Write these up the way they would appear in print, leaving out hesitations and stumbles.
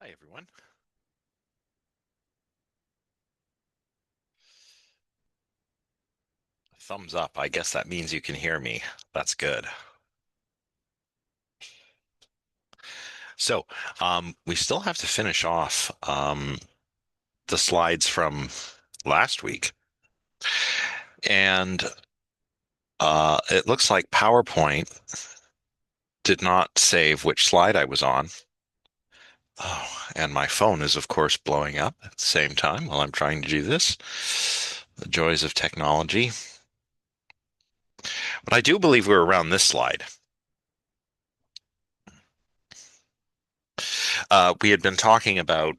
Hi, everyone. Thumbs up. I guess that means you can hear me. That's good. So, we still have to finish off the slides from last week. And it looks like PowerPoint did not save which slide I was on. Oh, and my phone is, of course, blowing up at the same time while I'm trying to do this. The joys of technology. But I do believe we were around this slide. We had been talking about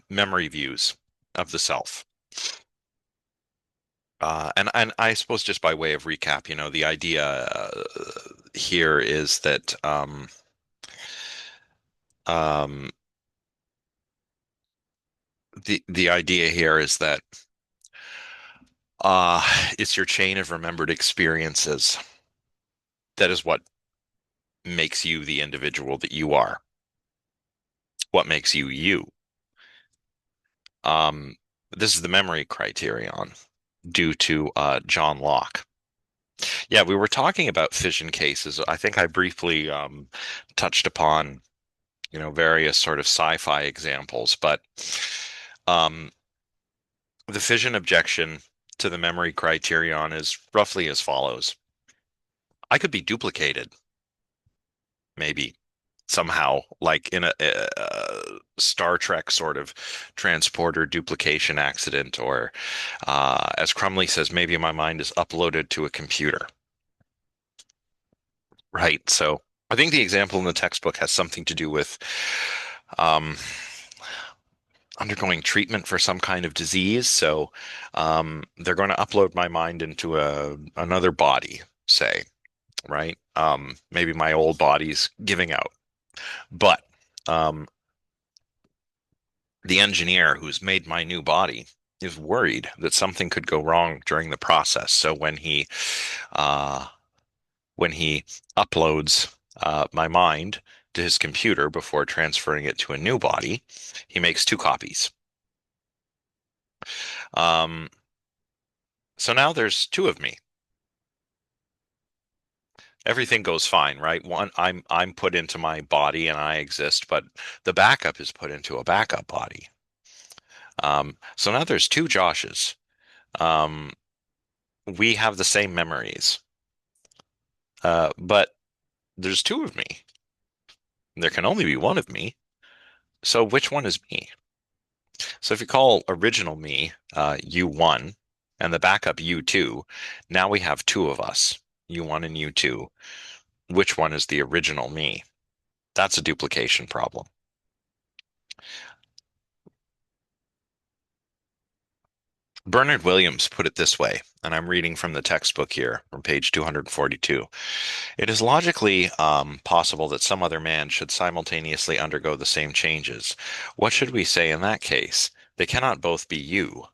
memory views of the self. And I suppose just by way of recap, the idea here is that um, the idea here is that uh, it's your chain of remembered experiences that is what makes you the individual that you are, what makes you you. Um, this is the memory criterion due to John Locke. Yeah, we were talking about fission cases. I think I briefly touched upon various sort of sci-fi examples, but um, the fission objection to the memory criterion is roughly as follows. I could be duplicated, maybe somehow, like in a Star Trek sort of transporter duplication accident, or as Crumley says, maybe my mind is uploaded to a computer. Right. So I think the example in the textbook has something to do with um, undergoing treatment for some kind of disease. So they're going to upload my mind into another body, say, right? Maybe my old body's giving out, but um, the engineer who's made my new body is worried that something could go wrong during the process. So uh, when he uploads my mind to his computer before transferring it to a new body, he makes two copies. Um, so now there's two of me. Everything goes fine, right? One, I'm put into my body and I exist, but the backup is put into a backup body. So now there's two Joshes. Um, we have the same memories, but there's two of me. There can only be one of me. So which one is me? So if you call original me U1 and the backup U2, now we have two of us, U1 and U2. Which one is the original me? That's a duplication problem. Bernard Williams put it this way, and I'm reading from the textbook here from page 242. It is logically possible that some other man should simultaneously undergo the same changes. What should we say in that case? They cannot both be you.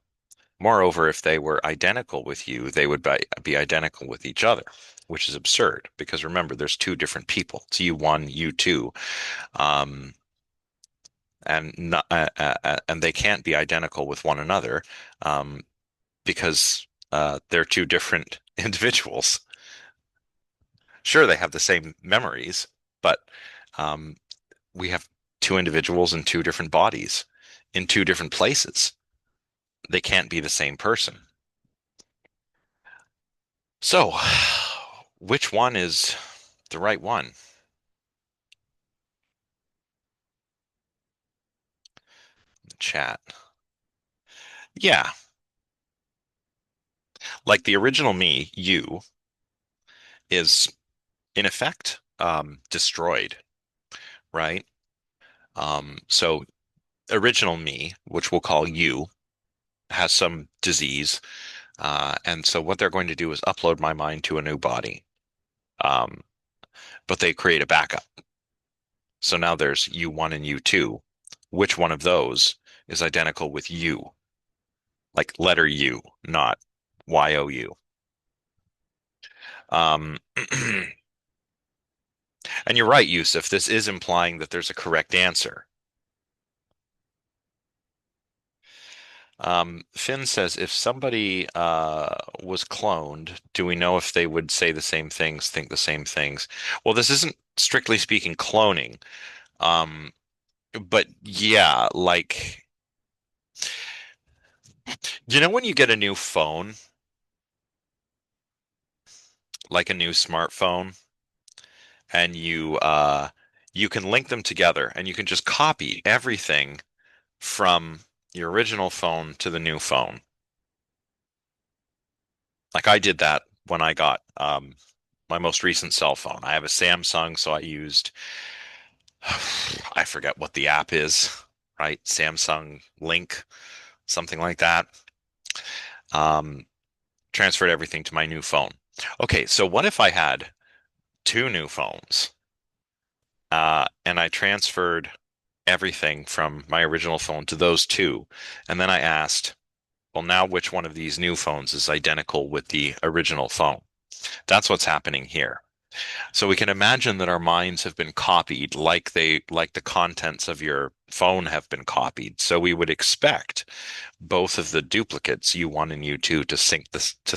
Moreover, if they were identical with you, they would be identical with each other, which is absurd because remember, there's two different people. It's you1, you2, um, and they can't be identical with one another um, because they're two different individuals. Sure, they have the same memories, but um, we have two individuals in two different bodies in two different places. They can't be the same person. So, which one is the right one? Chat. Yeah, like the original me, you, is in effect destroyed, right? So original me, which we'll call you, has some disease, and so what they're going to do is upload my mind to a new body, um, but they create a backup. So now there's U1 and U2. Which one of those is identical with you? Like letter U, not YOU. Um, and you're right, Yusuf. This is implying that there's a correct answer. Finn says, if somebody was cloned, do we know if they would say the same things, think the same things? Well, this isn't strictly speaking cloning. Um, but yeah, like, you know, when you get a new phone, like a new smartphone, and you can link them together and you can just copy everything from your original phone to the new phone. Like I did that when I got my most recent cell phone. I have a Samsung, so I used I forget what the app is, right? Samsung Link, something like that. Um, Transferred everything to my new phone. Okay, so what if I had two new phones, and I transferred everything from my original phone to those two, and then I asked, well, now which one of these new phones is identical with the original phone? That's what's happening here. So we can imagine that our minds have been copied like the contents of your phone have been copied. So we would expect both of the duplicates, U1 and U2, to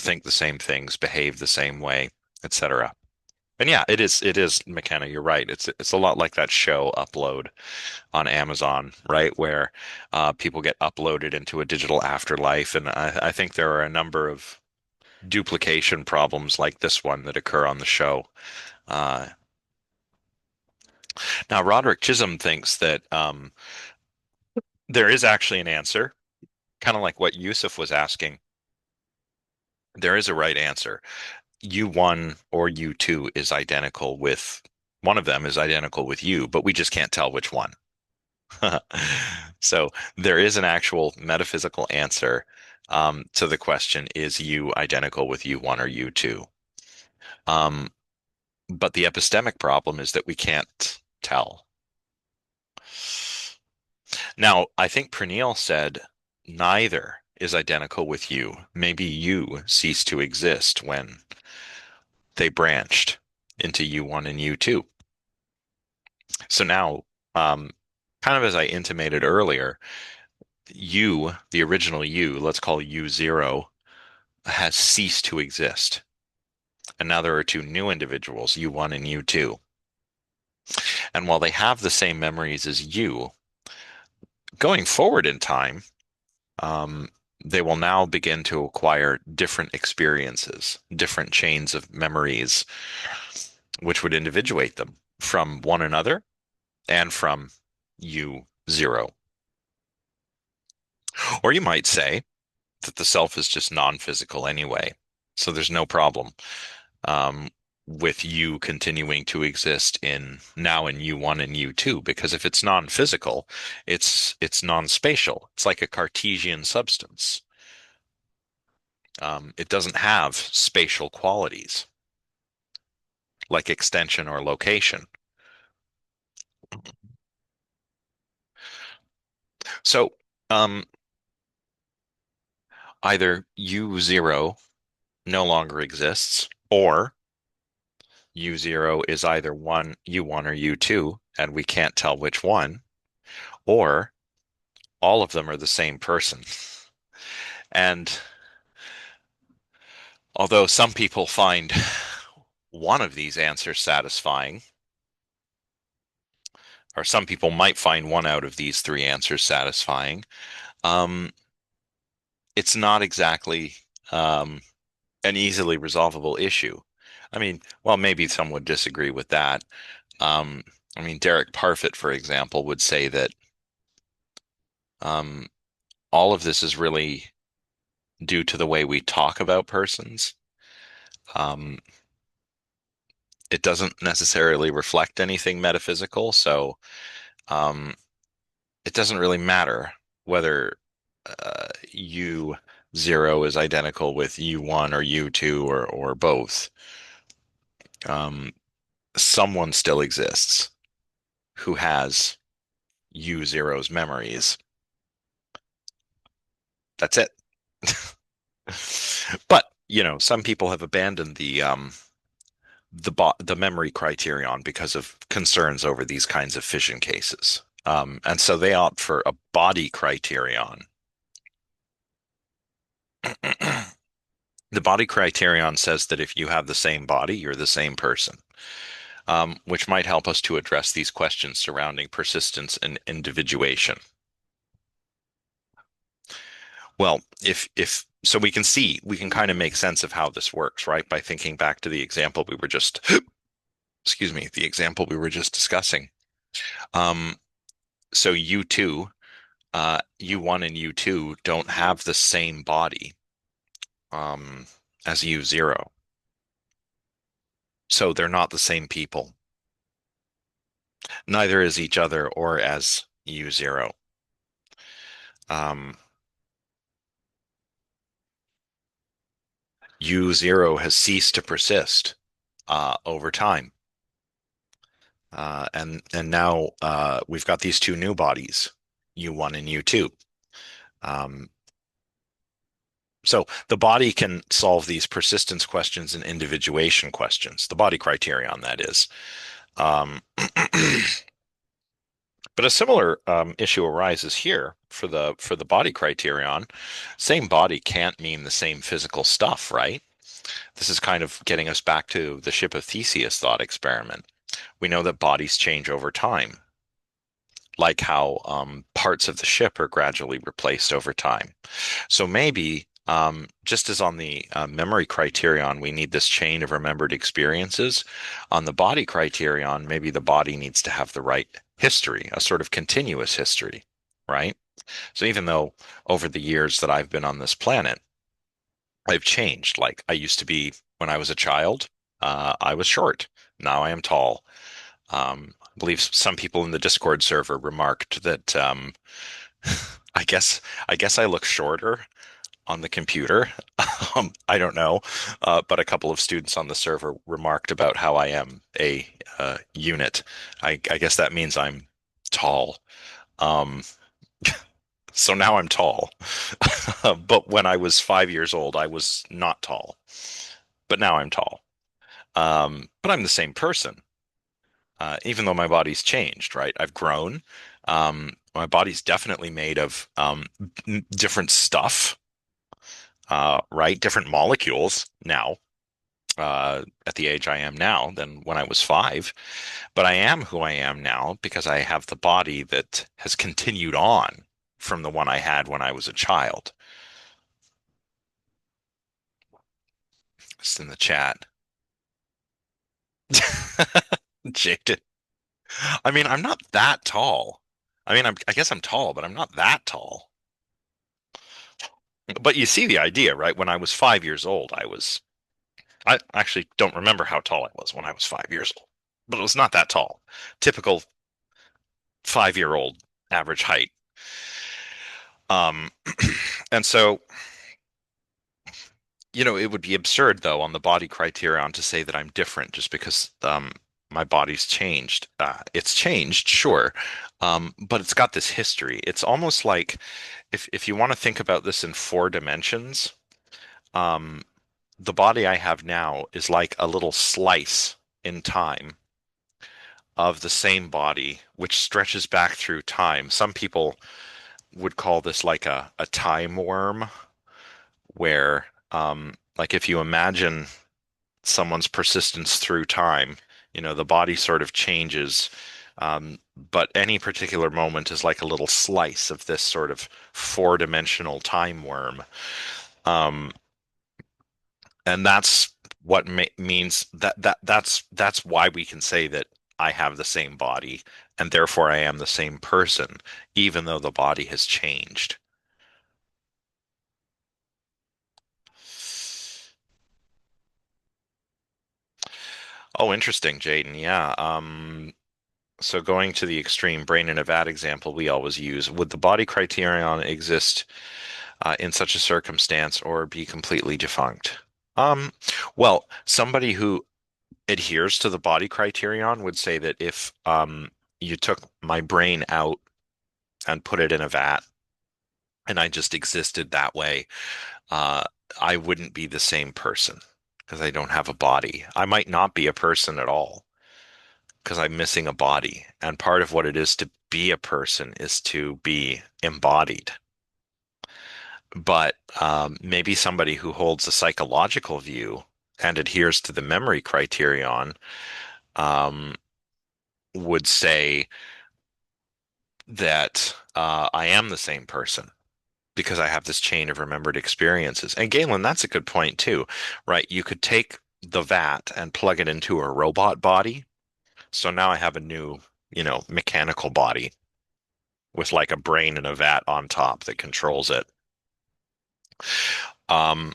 think the same things, behave the same way, etc. And yeah, it is McKenna, you're right. It's a lot like that show Upload on Amazon, right? Where people get uploaded into a digital afterlife. And I think there are a number of duplication problems like this one that occur on the show. Uh, Now, Roderick Chisholm thinks that there is actually an answer, kind of like what Yusuf was asking. There is a right answer. U1 or U2 is identical with one of them is identical with you, but we just can't tell which one. So there is an actual metaphysical answer to the question, is you identical with U1 or U2? Um, but the epistemic problem is that we can't tell. Now, I think Praneel said neither is identical with you. Maybe you ceased to exist when they branched into U1 and U2. So now, kind of as I intimated earlier, you, the original you, let's call U0, has ceased to exist. And now there are two new individuals, U1 and U2. And while they have the same memories as you, going forward in time, um, they will now begin to acquire different experiences, different chains of memories, which would individuate them from one another and from you zero. Or you might say that the self is just non-physical anyway. So there's no problem um, with you continuing to exist in now in U1 and U2, because if it's non-physical, it's non-spatial. It's like a Cartesian substance. It doesn't have spatial qualities like extension or location. So um, either U0 no longer exists, or U0 is either one U1 or U2, and we can't tell which one, or all of them are the same person. And although some people find one of these answers satisfying, or some people might find one out of these three answers satisfying, um, it's not exactly um, an easily resolvable issue. I mean, well, maybe some would disagree with that. Um, I mean, Derek Parfit, for example, would say that um, all of this is really due to the way we talk about persons. Um, it doesn't necessarily reflect anything metaphysical, so um, it doesn't really matter whether U zero is identical with U1 or U2 or both. Um, Someone still exists who has U zero's memories. That's it. But, you know, some people have abandoned the memory criterion because of concerns over these kinds of fission cases. And so they opt for a body criterion. The body criterion says that if you have the same body, you're the same person, which might help us to address these questions surrounding persistence and individuation. Well, if so we can see, we can kind of make sense of how this works, right? By thinking back to the example we were just, excuse me, the example we were just discussing. Um, so U2, U1 and U2 don't have the same body as U0. So they're not the same people. Neither is each other or as U0. Um, U0 has ceased to persist over time. And now we've got these two new bodies, U1 and U2. Um, so the body can solve these persistence questions and individuation questions, the body criterion, that is. Um, but a similar issue arises here for the body criterion. Same body can't mean the same physical stuff, right? This is kind of getting us back to the ship of Theseus thought experiment. We know that bodies change over time, like how parts of the ship are gradually replaced over time. So maybe, just as on the memory criterion, we need this chain of remembered experiences, on the body criterion, maybe the body needs to have the right history, a sort of continuous history, right? So even though over the years that I've been on this planet, I've changed. Like I used to be when I was a child, I was short. Now I am tall. I believe some people in the Discord server remarked that I guess I guess I look shorter on the computer. I don't know, but a couple of students on the server remarked about how I am a unit. I guess that means I'm tall. Um, so now I'm tall. But when I was 5 years old, I was not tall. But now I'm tall. But I'm the same person. Even though my body's changed, right? I've grown. My body's definitely made of different stuff, right? Different molecules now, at the age I am now than when I was 5. But I am who I am now because I have the body that has continued on from the one I had when I was a child. Just in the chat. Jaded. I mean, I'm not that tall. I mean, I guess I'm tall, but I'm not that tall. But you see the idea, right? When I was 5 years old, I actually don't remember how tall I was when I was 5 years old, but it was not that tall. Typical 5-year-old average height. Um, and so, it would be absurd though on the body criterion to say that I'm different just because my body's changed. It's changed, sure, but it's got this history. It's almost like if you want to think about this in 4 dimensions, um, the body I have now is like a little slice in time of the same body, which stretches back through time. Some people would call this like a time worm, where, like if you imagine someone's persistence through time, the body sort of changes. But any particular moment is like a little slice of this sort of 4 dimensional time worm. Um, and that's what means that's why we can say that I have the same body and therefore I am the same person, even though the body has changed. Oh, interesting, Jaden. Yeah. So going to the extreme brain in a vat example we always use, would the body criterion exist in such a circumstance or be completely defunct? Um, well, somebody who adheres to the body criterion would say that if you took my brain out and put it in a vat and I just existed that way, uh, I wouldn't be the same person because I don't have a body. I might not be a person at all because I'm missing a body. And part of what it is to be a person is to be embodied. But maybe somebody who holds a psychological view and adheres to the memory criterion um, would say that I am the same person because I have this chain of remembered experiences. And Galen, that's a good point too, right? You could take the vat and plug it into a robot body. So now I have a new, mechanical body with like a brain and a vat on top that controls it. Um,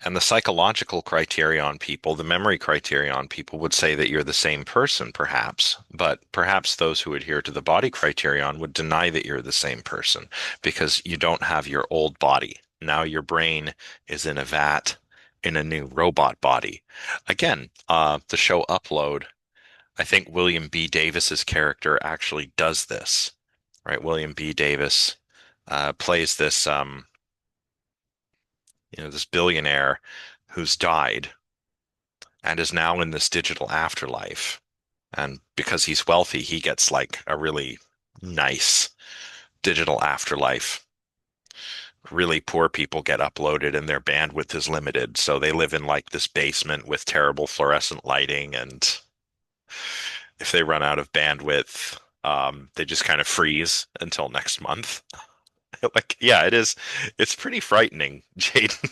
And the psychological criteria on people, the memory criteria on people would say that you're the same person, perhaps. But perhaps those who adhere to the body criterion would deny that you're the same person because you don't have your old body. Now your brain is in a vat in a new robot body. Again, the show Upload, I think William B. Davis's character actually does this, right? William B. Davis plays this billionaire who's died and is now in this digital afterlife. And because he's wealthy, he gets like a really nice digital afterlife. Really poor people get uploaded and their bandwidth is limited. So they live in like this basement with terrible fluorescent lighting. And if they run out of bandwidth, they just kind of freeze until next month. Like, yeah, it is. It's pretty frightening, Jaden.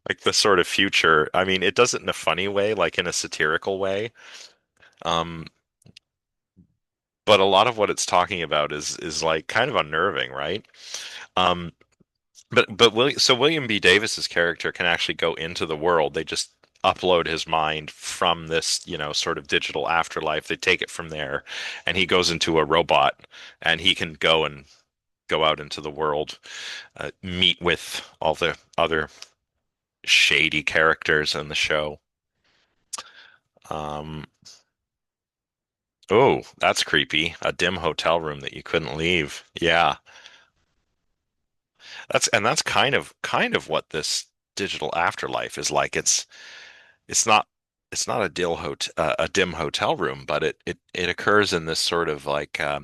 Like the sort of future. I mean, it does it in a funny way, like in a satirical way. Um, but a lot of what it's talking about is like kind of unnerving, right? Um, but William B. Davis's character can actually go into the world. They just upload his mind from this, sort of digital afterlife. They take it from there, and he goes into a robot, and he can go out into the world, meet with all the other shady characters in the show. Um, oh, that's creepy. A dim hotel room that you couldn't leave. Yeah. That's kind of what this digital afterlife is like. It's not it's not a dim hotel room, but it occurs in this sort of like a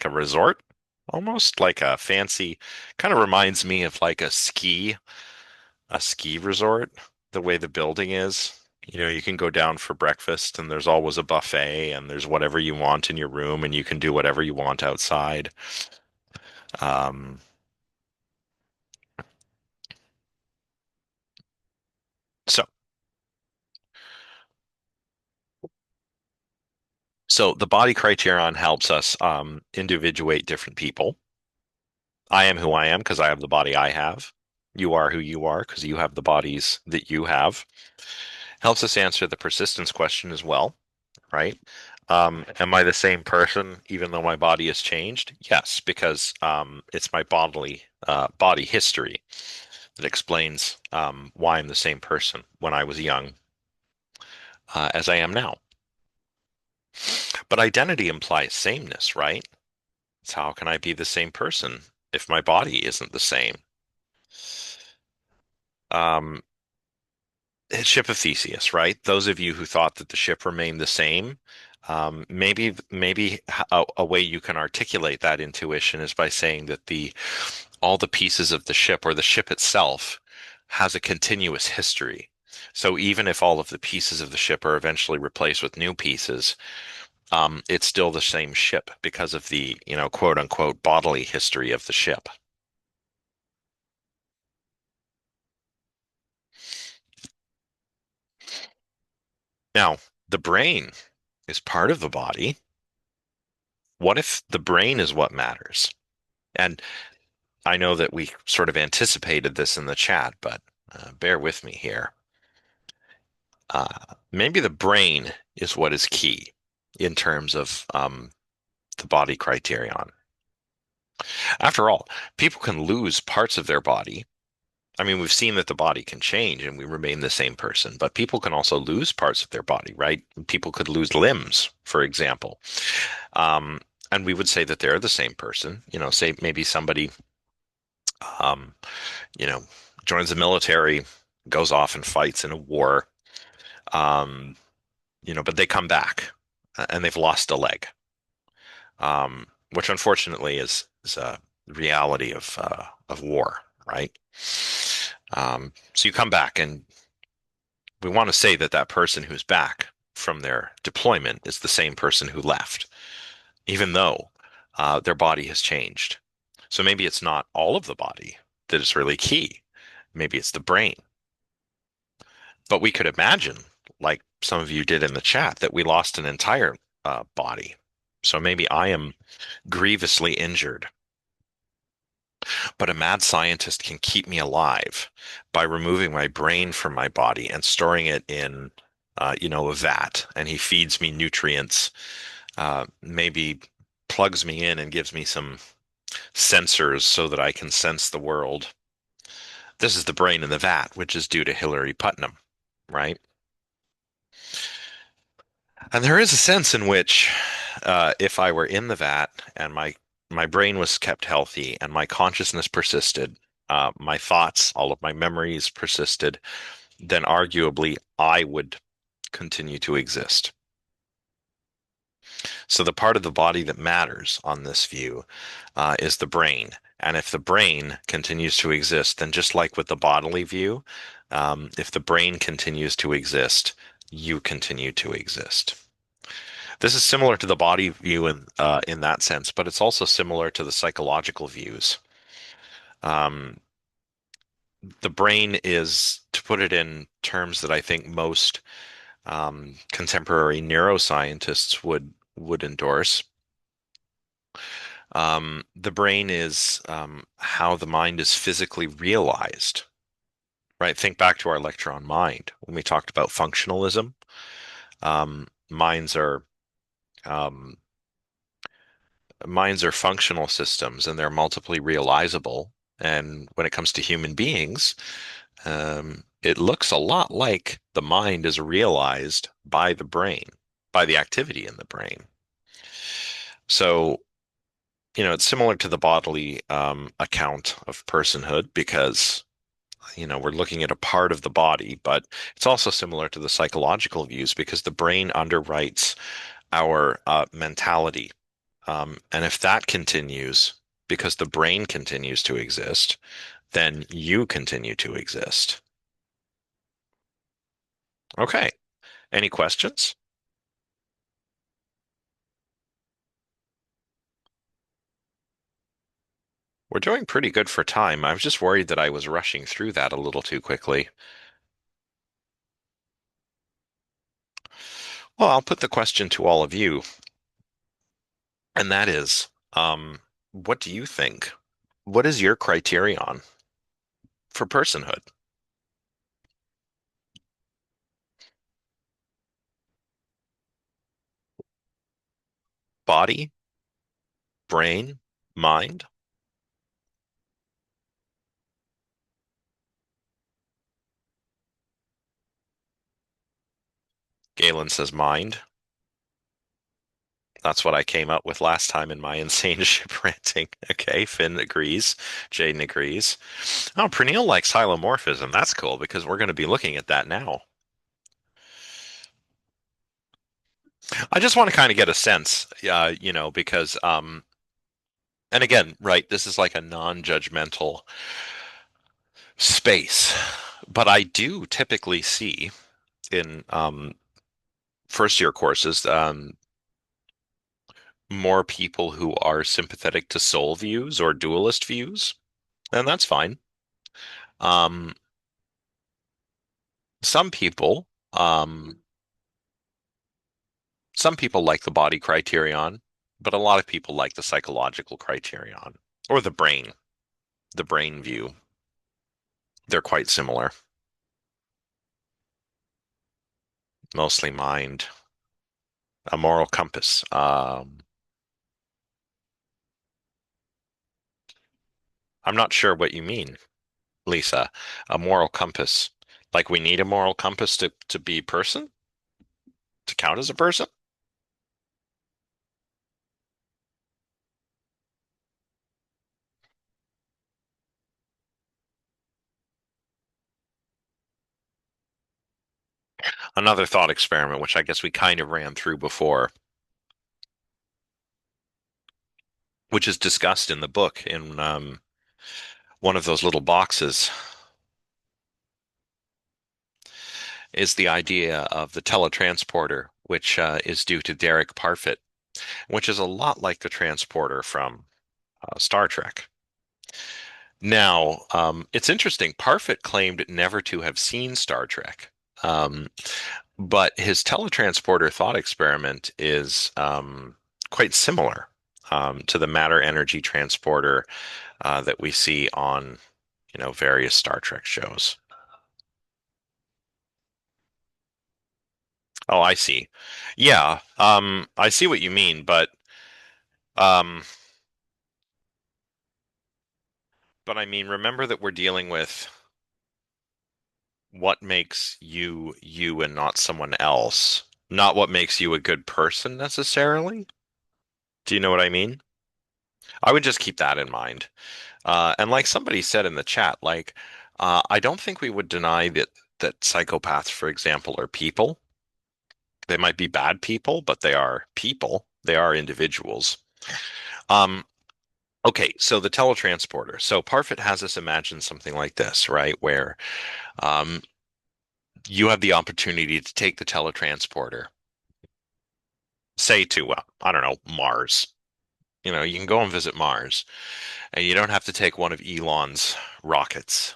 resort, almost like a fancy, kind of reminds me of like a ski resort, the way the building is. You can go down for breakfast and there's always a buffet and there's whatever you want in your room and you can do whatever you want outside. Um, so So the body criterion helps us individuate different people. I am who I am because I have the body I have. You are who you are because you have the bodies that you have. Helps us answer the persistence question as well, right? Am I the same person even though my body has changed? Yes, because it's my body history that explains why I'm the same person when I was young as I am now. But identity implies sameness, right? So how can I be the same person if my body isn't the same? Um, Ship of Theseus, right? Those of you who thought that the ship remained the same, maybe a way you can articulate that intuition is by saying that the all the pieces of the ship or the ship itself has a continuous history. So even if all of the pieces of the ship are eventually replaced with new pieces, it's still the same ship because of the, quote unquote bodily history of the ship. Now, the brain is part of the body. What if the brain is what matters? And I know that we sort of anticipated this in the chat, but bear with me here. Maybe the brain is what is key in terms of the body criterion. After all, people can lose parts of their body. I mean, we've seen that the body can change and we remain the same person, but people can also lose parts of their body, right? People could lose limbs, for example. Um, and we would say that they're the same person. Say maybe somebody, um, you know, joins the military, goes off and fights in a war, um, but they come back and they've lost a leg, which unfortunately is reality of war, right? So you come back, and we want to say that that person who's back from their deployment is the same person who left, even though their body has changed. So maybe it's not all of the body that is really key. Maybe it's the brain. But we could imagine, like some of you did in the chat, that we lost an entire body. So maybe I am grievously injured, but a mad scientist can keep me alive by removing my brain from my body and storing it in, a vat, and he feeds me nutrients, maybe plugs me in and gives me some sensors so that I can sense the world. This is the brain in the vat, which is due to Hillary Putnam, right? And there is a sense in which, if I were in the vat and my brain was kept healthy and my consciousness persisted, my thoughts, all of my memories persisted, then arguably I would continue to exist. So the part of the body that matters on this view is the brain. And if the brain continues to exist, then just like with the bodily view, if the brain continues to exist, you continue to exist. This is similar to the body view in that sense, but it's also similar to the psychological views. Um, the brain is, to put it in terms that I think most contemporary neuroscientists would endorse. The brain is how the mind is physically realized, right? Think back to our lecture on mind when we talked about functionalism. Minds are um, minds are functional systems, and they're multiply realizable. And when it comes to human beings, it looks a lot like the mind is realized by the brain, by the activity in the brain. So, it's similar to the bodily account of personhood because, we're looking at a part of the body, but it's also similar to the psychological views because the brain underwrites our mentality. And if that continues, because the brain continues to exist, then you continue to exist. Okay. Any questions? We're doing pretty good for time. I was just worried that I was rushing through that a little too quickly. Well, I'll put the question to all of you, and that is, what do you think? What is your criterion for personhood? Body, brain, mind? Galen says mind. That's what I came up with last time in my insane ship ranting. Okay, Finn agrees. Jaden agrees. Oh, Pernille likes hylomorphism. That's cool because we're going to be looking at that now. I just want to kind of get a sense, because, and again, right, this is like a non-judgmental space, but I do typically see in first year courses more people who are sympathetic to soul views or dualist views, and that's fine. Um, some people, some people like the body criterion, but a lot of people like the psychological criterion or the brain view. They're quite similar, mostly mind, a moral compass. I'm not sure what you mean, Lisa. A moral compass. Like we need a moral compass to be a person, to count as a person? Another thought experiment, which I guess we kind of ran through before. which is discussed in the book in one of those little boxes, is the idea of the teletransporter, which is due to Derek Parfit, which is a lot like the transporter from Star Trek. Now, it's interesting. Parfit claimed never to have seen Star Trek, um, but his teletransporter thought experiment is quite similar to the matter energy transporter that we see on, various Star Trek shows. Oh, I see. Yeah, I see what you mean, um, but I mean, remember that we're dealing with what makes you you and not someone else, not what makes you a good person necessarily. Do you know what I mean? I would just keep that in mind. And like somebody said in the chat, like, I don't think we would deny that psychopaths, for example, are people. They might be bad people, but they are people. They are individuals. Um, okay, so the teletransporter. So Parfit has us imagine something like this, right? Where um, you have the opportunity to take the teletransporter, say to, I don't know, Mars. You can go and visit Mars, and you don't have to take one of Elon's rockets.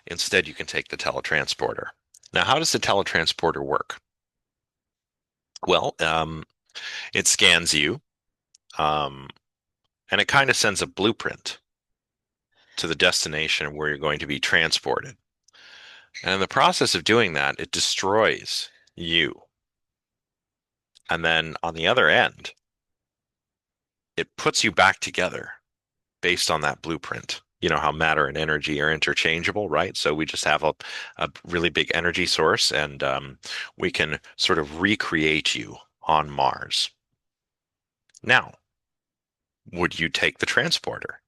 Instead, you can take the teletransporter. Now, how does the teletransporter work? Well, it scans you, um, and it kind of sends a blueprint to the destination where you're going to be transported. And in the process of doing that, it destroys you. And then on the other end, it puts you back together based on that blueprint. You know how matter and energy are interchangeable, right? So we just have a really big energy source, and we can sort of recreate you on Mars. Now, would you take the transporter?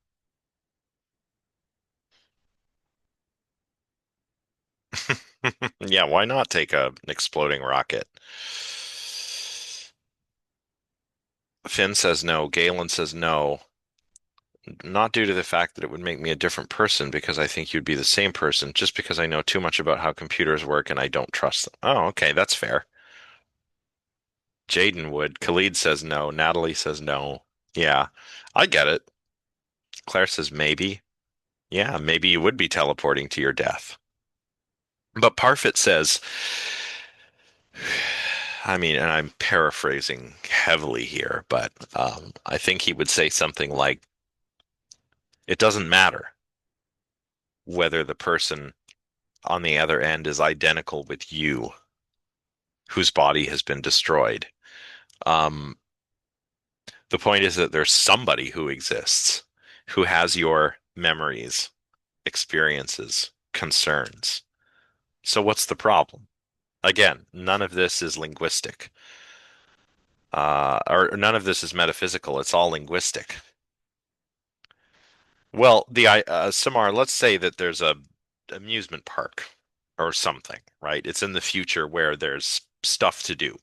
Yeah, why not take an exploding rocket? Finn says no. Galen says no. Not due to the fact that it would make me a different person, because I think you'd be the same person, just because I know too much about how computers work and I don't trust them. Oh, okay, that's fair. Jaden would. Khalid says no. Natalie says no. Yeah, I get it. Claire says maybe. Yeah, maybe you would be teleporting to your death. But Parfit says, I mean, and I'm paraphrasing heavily here, but I think he would say something like, it doesn't matter whether the person on the other end is identical with you, whose body has been destroyed. Um, the point is that there's somebody who exists who has your memories, experiences, concerns. So what's the problem? Again, none of this is linguistic, or none of this is metaphysical. It's all linguistic. Well, Samar, let's say that there's a amusement park or something, right? It's in the future where there's stuff to do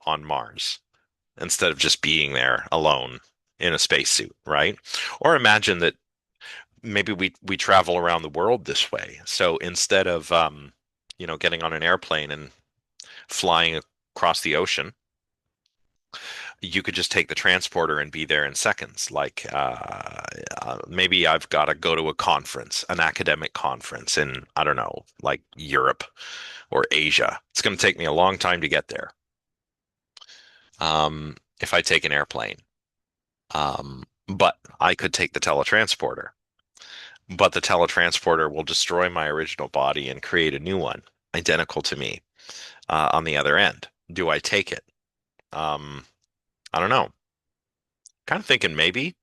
on Mars instead of just being there alone in a spacesuit, right? Or imagine that maybe we travel around the world this way. So instead of getting on an airplane and flying across the ocean, you could just take the transporter and be there in seconds. Like maybe I've got to go to a conference, an academic conference in, I don't know, like Europe or Asia. It's going to take me a long time to get there. If I take an airplane. But I could take the teletransporter. But the teletransporter will destroy my original body and create a new one, identical to me, on the other end. Do I take it? Um, I don't know. Kind of thinking maybe.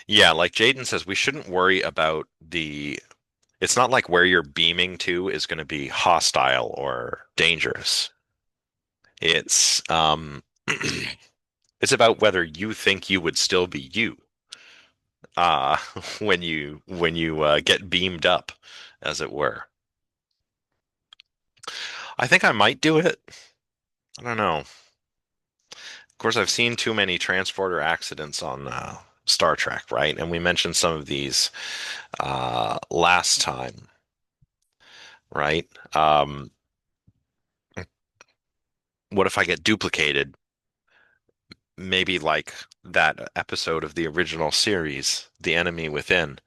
Yeah, like Jaden says, we shouldn't worry about it's not like where you're beaming to is going to be hostile or dangerous. It's it's about whether you think you would still be you uh when you get beamed up, as it were. I think I might do it. I don't know. course, I've seen too many transporter accidents on Star Trek, right? And we mentioned some of these last time, right? What if I get duplicated? Maybe like that episode of the original series, The Enemy Within.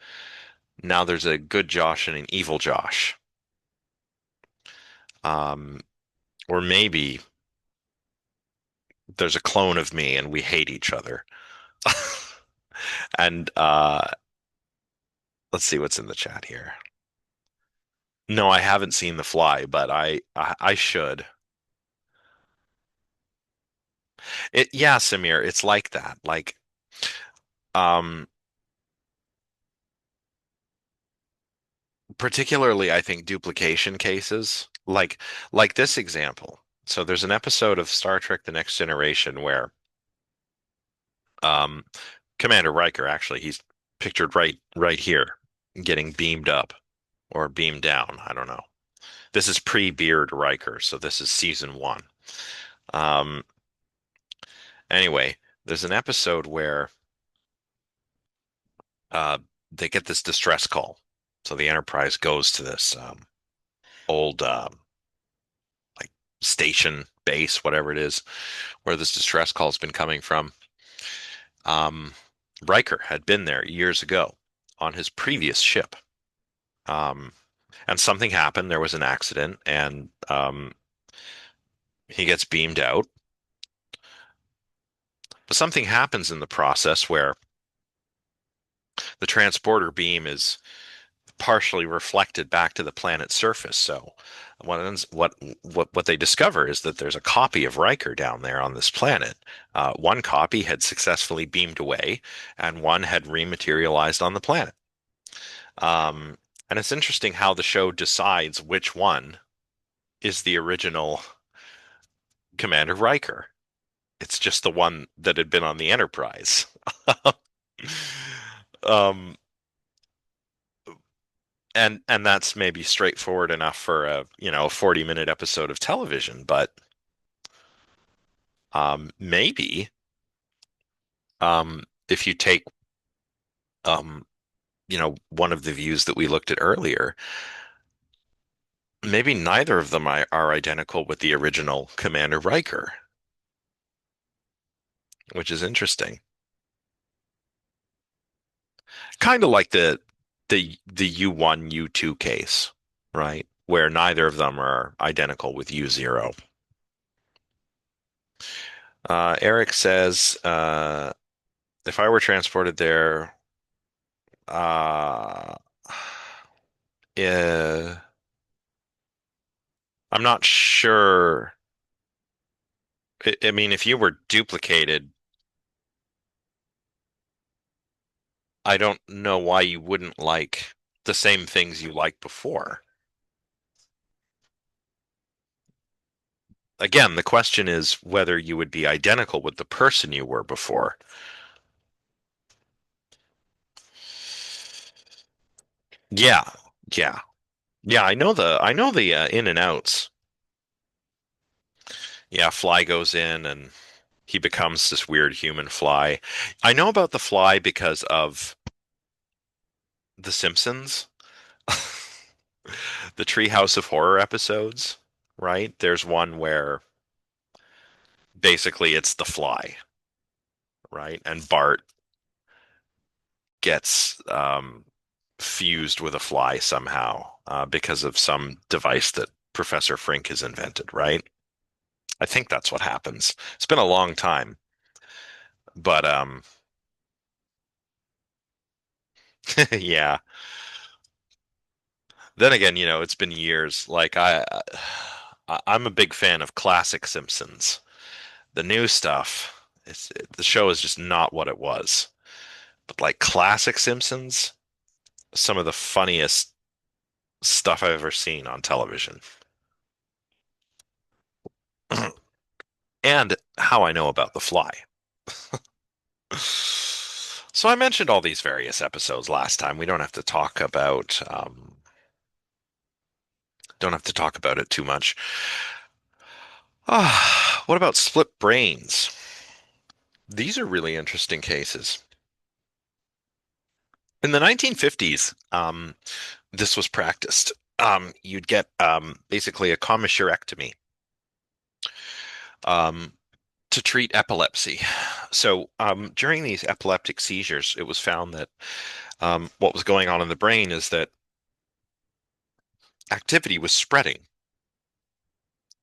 Now there's a good Josh and an evil Josh. Um, or maybe there's a clone of me and we hate each other. And let's see what's in the chat here. No, I haven't seen The Fly, but I should. Yeah, Samir, it's like that. Like um particularly I think duplication cases, like this example. So there's an episode of Star Trek The Next Generation where um Commander Riker, actually he's pictured right here, getting beamed up or beamed down, I don't know. This is pre-Beard Riker, so this is season one. Um anyway, there's an episode where uh they get this distress call. So the Enterprise goes to this old like station base, whatever it is, where this distress call has been coming from. Um, Riker had been there years ago on his previous ship. Um, and something happened. There was an accident, and he gets beamed out. But something happens in the process where the transporter beam is partially reflected back to the planet's surface. So what they discover is that there's a copy of Riker down there on this planet. One copy had successfully beamed away, and one had rematerialized on the planet. Um, and it's interesting how the show decides which one is the original Commander Riker. It's just the one that had been on the Enterprise. um, and that's maybe straightforward enough for a 40-minute episode of television, but maybe if you take um, one of the views that we looked at earlier, maybe neither of them are identical with the original Commander Riker, which is interesting. Kind of like the U1 U2 case, right? Where neither of them are identical with U0. Eric says, if I were transported there, uh, eh, I'm not sure. I mean, if you were duplicated, I don't know why you wouldn't like the same things you liked before. Again, the question is whether you would be identical with the person you were before. Yeah, yeah, yeah. I know the in and outs. Yeah, Fly goes in and he becomes this weird human fly. I know about the Fly because of The Simpsons, the Treehouse of Horror episodes, right? There's one where basically it's the Fly, right? And Bart gets fused with a fly somehow because of some device that Professor Frink has invented, right? I think that's what happens. It's been a long time, but yeah. Then again, it's been years. Like I'm a big fan of classic Simpsons. The new stuff, the show is just not what it was. But like classic Simpsons, some of the funniest stuff I've ever seen on television. And how I know about The Fly. So I mentioned all these various episodes last time. We don't have to talk about it too much. Ah, what about Split Brains? These are really interesting cases. In the 1950s, this was practiced. You'd get basically a commissurectomy um, to treat epilepsy. So during these epileptic seizures, it was found that what was going on in the brain is that activity was spreading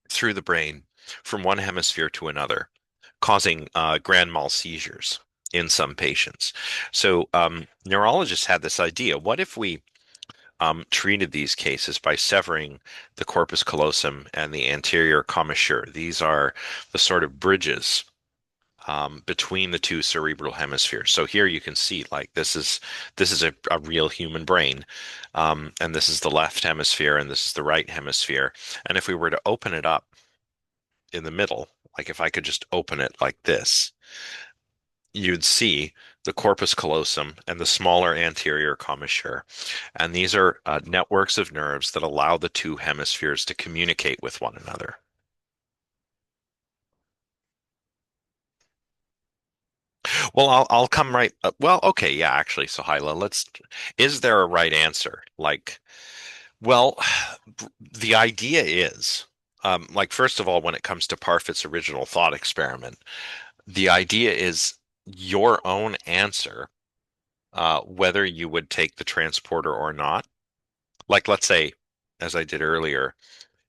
through the brain from one hemisphere to another, causing grand mal seizures in some patients. So neurologists had this idea: what if we treated these cases by severing the corpus callosum and the anterior commissure? These are the sort of bridges between the two cerebral hemispheres. So here you can see, like, this is a real human brain, and this is the left hemisphere, and this is the right hemisphere. And if we were to open it up in the middle, like if I could just open it like this, you'd see the corpus callosum and the smaller anterior commissure. And these are networks of nerves that allow the two hemispheres to communicate with one another. Well, I'll come right. Well, okay, yeah, actually, so Hyla, is there a right answer? Like, well, the idea is, like, first of all, when it comes to Parfit's original thought experiment, the idea is your own answer, whether you would take the transporter or not. Like, let's say, as I did earlier,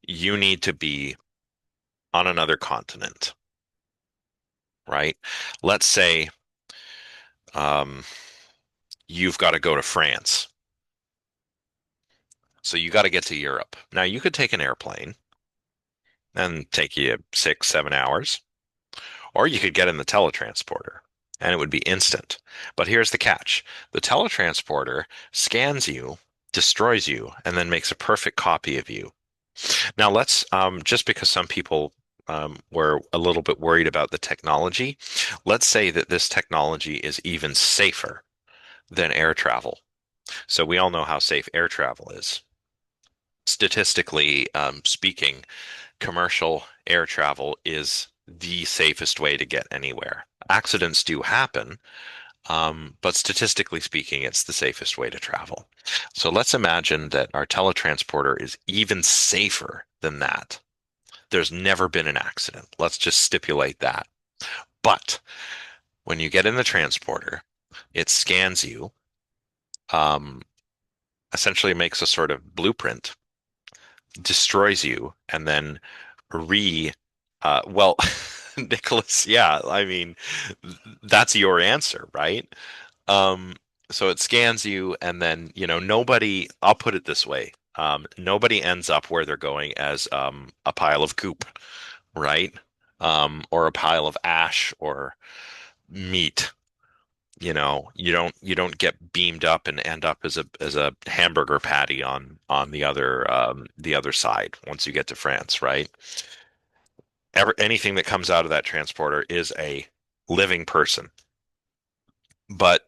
you need to be on another continent, right? Let's say um, you've got to go to France. So you got to get to Europe. Now, you could take an airplane and take you 6, 7 hours, or you could get in the teletransporter and it would be instant. But here's the catch: the teletransporter scans you, destroys you, and then makes a perfect copy of you. Now, just because some people were a little bit worried about the technology, let's say that this technology is even safer than air travel. So we all know how safe air travel is. Statistically speaking, commercial air travel is the safest way to get anywhere. Accidents do happen, but statistically speaking, it's the safest way to travel. So let's imagine that our teletransporter is even safer than that. There's never been an accident. Let's just stipulate that. But when you get in the transporter, it scans you, um, essentially makes a sort of blueprint, destroys you, and then re well, Nicholas, yeah, I mean, that's your answer, right? Um, so it scans you, and then, I'll put it this way. Nobody ends up where they're going as a pile of goop, right? Or a pile of ash or meat. You don't get beamed up and end up as a hamburger patty on the other side once you get to France, right? Anything that comes out of that transporter is a living person, but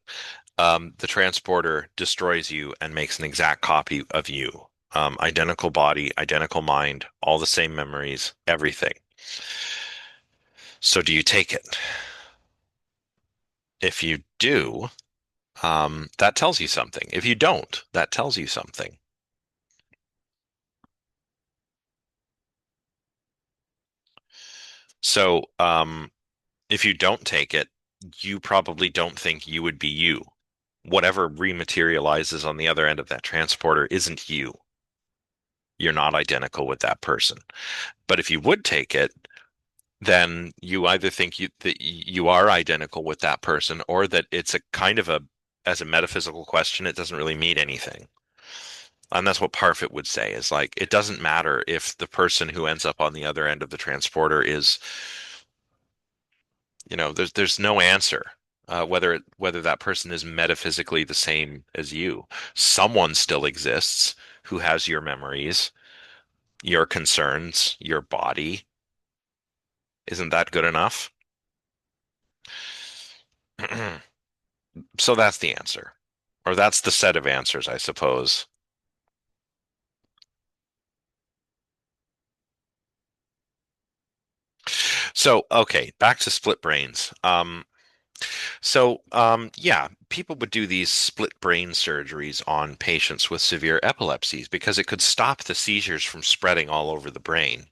the transporter destroys you and makes an exact copy of you. Identical body, identical mind, all the same memories, everything. So do you take it? If you do, that tells you something. If you don't, that tells you something. So, if you don't take it, you probably don't think you would be you. Whatever rematerializes on the other end of that transporter isn't you. You're not identical with that person. But if you would take it, then you either think that you are identical with that person, or that it's a kind of as a metaphysical question, it doesn't really mean anything. And that's what Parfit would say, is like, it doesn't matter if the person who ends up on the other end of the transporter is, there's no answer. Whether that person is metaphysically the same as you, someone still exists who has your memories, your concerns, your body. Isn't that good enough? So that's the answer, or that's the set of answers, I suppose. So, okay, back to split brains. So, yeah, people would do these split brain surgeries on patients with severe epilepsies because it could stop the seizures from spreading all over the brain.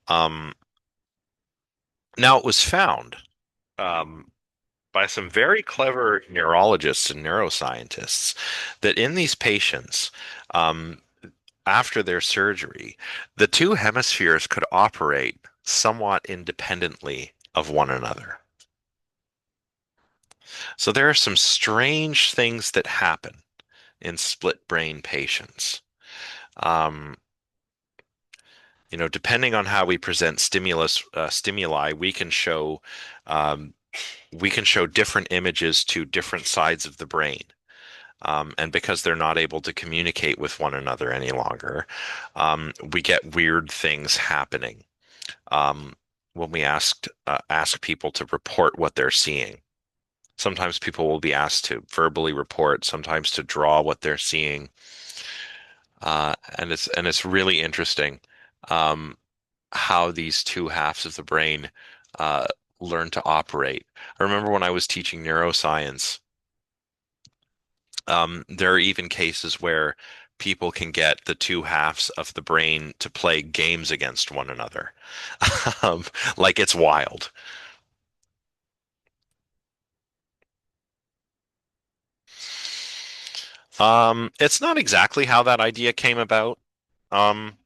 Um, Now, it was found um, by some very clever neurologists and neuroscientists that in these patients, um, after their surgery, the two hemispheres could operate somewhat independently of one another. So there are some strange things that happen in split brain patients. Um, depending on how we present stimuli, um, we can show different images to different sides of the brain. And because they're not able to communicate with one another any longer, we get weird things happening um, when we ask people to report what they're seeing. Sometimes people will be asked to verbally report, sometimes to draw what they're seeing, and it's really interesting um, how these two halves of the brain uh, learn to operate. I remember when I was teaching neuroscience, there are even cases where people can get the two halves of the brain to play games against one another. um, like it's wild. It's not exactly how that idea came about.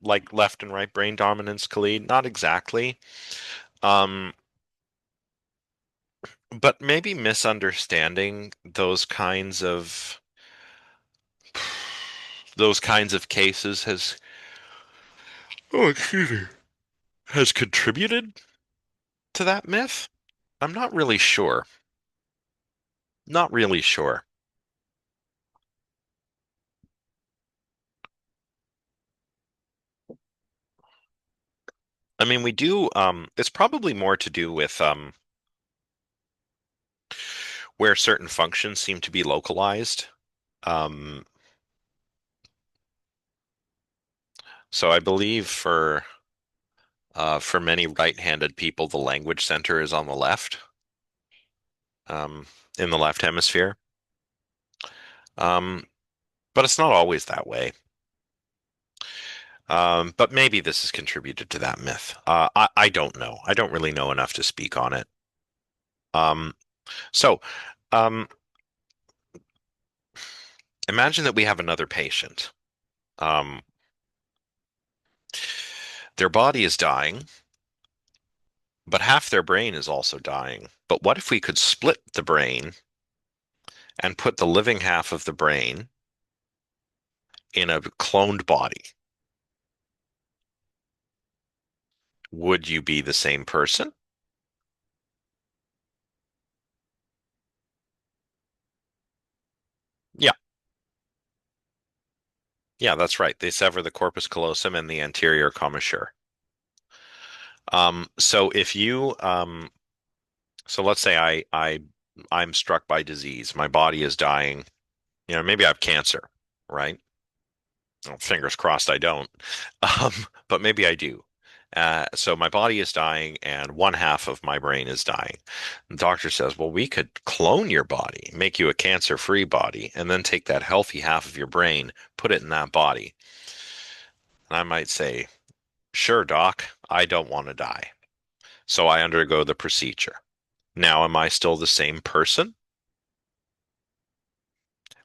Like left and right brain dominance, Khalid, not exactly. Um, but maybe misunderstanding those kinds of cases has contributed to that myth. I'm not really sure. Not really sure. I mean, we do, it's probably more to do with where certain functions seem to be localized. Um, so I believe for many right-handed people, the language center is on the left, um, in the left hemisphere. Um, but it's not always that way. But maybe this has contributed to that myth. I don't know. I don't really know enough to speak on it. Um, so, um, imagine that we have another patient. Um, their body is dying, but half their brain is also dying. But what if we could split the brain and put the living half of the brain in a cloned body? Would you be the same person? Yeah, yeah, that's right. They sever the corpus callosum and the anterior commissure. So if you, so let's say I'm struck by disease. My body is dying. Maybe I have cancer, right? Well, fingers crossed I don't. But maybe I do. So my body is dying and one half of my brain is dying. The doctor says, well, we could clone your body, make you a cancer-free body, and then take that healthy half of your brain, put it in that body. And I might say, sure, doc, I don't want to die. So I undergo the procedure. Now, am I still the same person?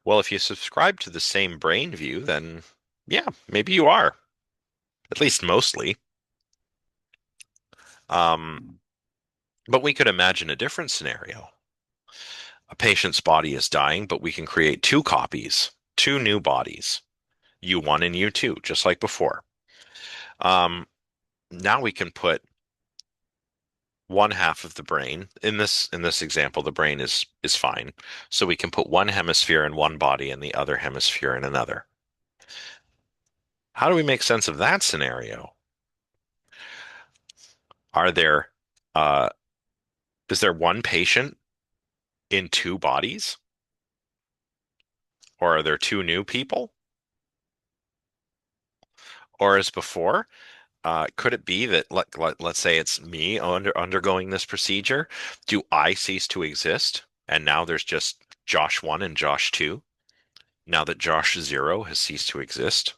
Well, if you subscribe to the same brain view, then yeah, maybe you are, at least mostly. Um, but we could imagine a different scenario. A patient's body is dying, but we can create two copies, two new bodies, U1 and U2, just like before. Um, Now we can put one half of the brain in this example, the brain is fine. So we can put one hemisphere in one body and the other hemisphere in another. How do we make sense of that scenario? Are there uh, is there one patient in two bodies, or are there two new people, or as before? Could it be that let's say it's me undergoing this procedure? Do I cease to exist? And now there's just Josh 1 and Josh 2, now that Josh 0 has ceased to exist?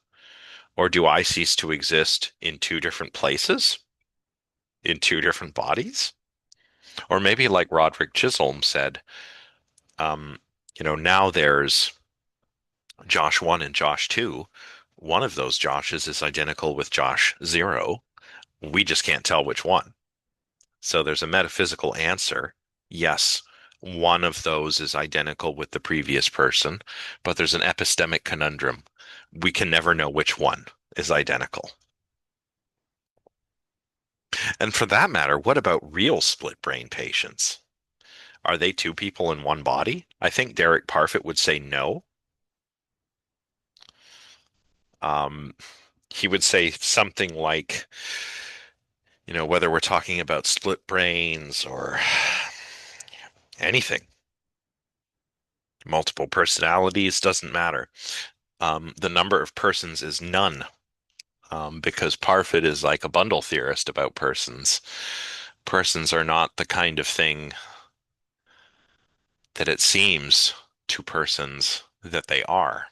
Or do I cease to exist in two different places, in two different bodies? Or maybe like Roderick Chisholm said, um, now there's Josh 1 and Josh 2. One of those Joshes is identical with Josh 0. We just can't tell which one. So there's a metaphysical answer. Yes, one of those is identical with the previous person, but there's an epistemic conundrum. We can never know which one is identical. And for that matter, what about real split brain patients? Are they two people in one body? I think Derek Parfit would say no. Um, he would say something like, whether we're talking about split brains or anything, multiple personalities, doesn't matter. The number of persons is none, because Parfit is like a bundle theorist about persons. Persons are not the kind of thing that it seems to persons that they are.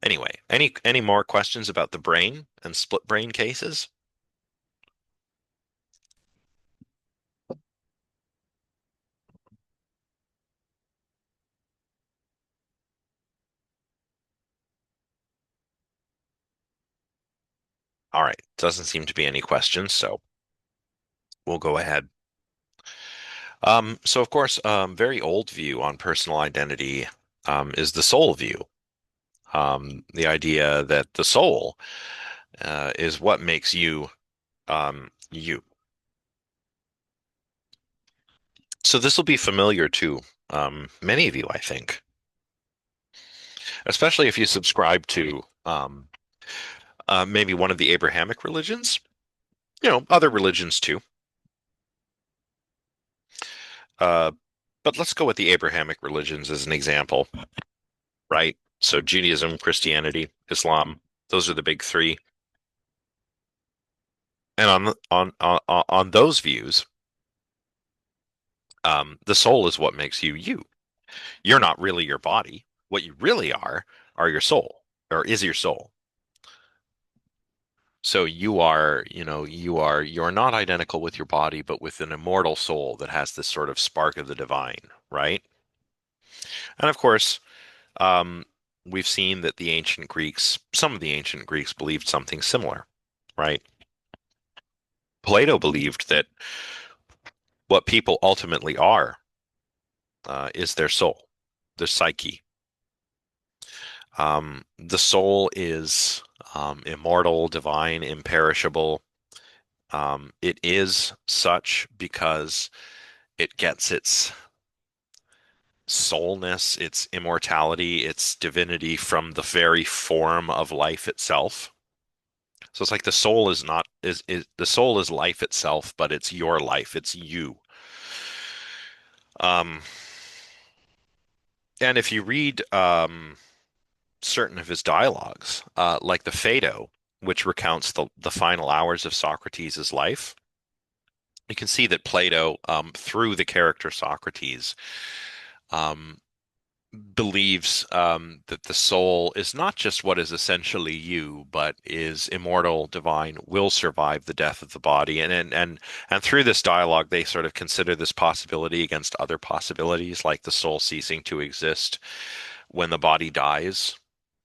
Anyway, any more questions about the brain and split brain cases? All right, doesn't seem to be any questions, so we'll go ahead. So of course, very old view on personal identity is the soul view. The idea that the soul is what makes you you. So this will be familiar to many of you, I think, especially if you subscribe to maybe one of the Abrahamic religions. Other religions too. Uh, but let's go with the Abrahamic religions as an example, right? So Judaism, Christianity, Islam, those are the big three. And on those views, the soul is what makes you you. You're not really your body. What you really are your soul, or is your soul. So you're not identical with your body, but with an immortal soul that has this sort of spark of the divine, right? And of course, um, we've seen that some of the ancient Greeks believed something similar, right? Plato believed that what people ultimately are is their soul, their psyche. The soul is immortal, divine, imperishable. It is such because it gets its soulness, its immortality, its divinity from the very form of life itself. So it's like the soul is not is the soul is life itself, but it's your life, it's you. Um, and if you read certain of his dialogues, like the Phaedo, which recounts the final hours of Socrates' life, you can see that Plato, through the character Socrates, um, believes that the soul is not just what is essentially you, but is immortal, divine, will survive the death of the body. And through this dialogue, they sort of consider this possibility against other possibilities, like the soul ceasing to exist when the body dies,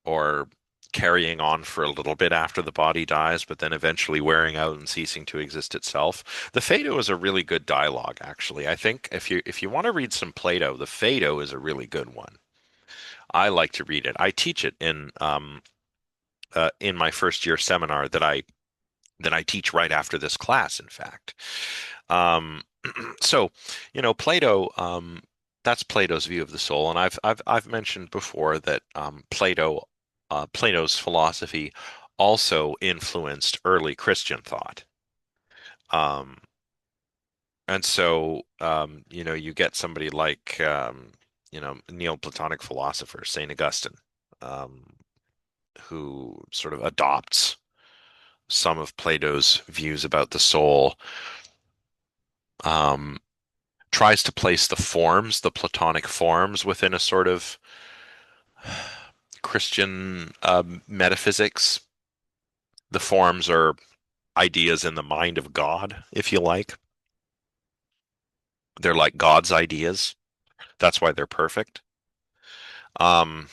or carrying on for a little bit after the body dies, but then eventually wearing out and ceasing to exist itself. The Phaedo is a really good dialogue, actually. I think if you want to read some Plato, the Phaedo is a really good one. I like to read it. I teach it in my first year seminar that I teach right after this class, in fact. Um, so, Plato, that's Plato's view of the soul, and I've mentioned before that Plato's philosophy also influenced early Christian thought. Um, and so, you get somebody like Neoplatonic philosopher Saint Augustine, um, who sort of adopts. some of Plato's views about the soul, um, tries to place the forms, the Platonic forms, within a sort of Christian metaphysics. The forms are ideas in the mind of God, if you like. They're like God's ideas. That's why they're perfect. Um,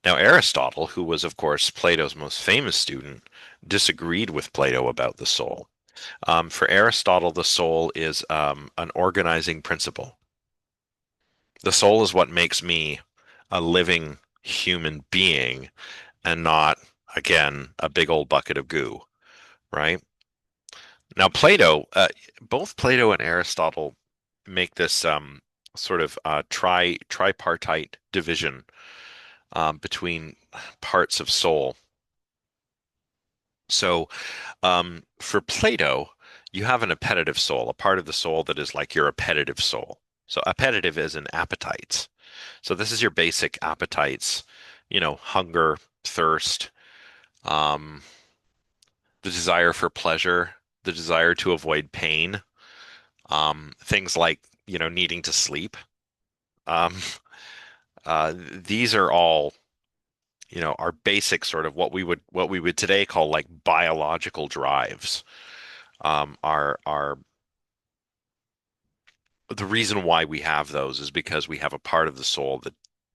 Now, Aristotle, who was, of course, Plato's most famous student, disagreed with Plato about the soul. For Aristotle, the soul is an organizing principle. The soul is what makes me a living human being and not, again, a big old bucket of goo, right? Now, both Plato and Aristotle make this sort of tripartite division between parts of soul. So, for Plato, you have an appetitive soul, a part of the soul that is like your appetitive soul. So, appetitive is an appetites. So, this is your basic appetites, hunger, thirst, um, the desire for pleasure, the desire to avoid pain, things like, needing to sleep. Um, these are all, our basic sort of what we would today call like biological drives. Are the reason why we have those is because we have a part of the soul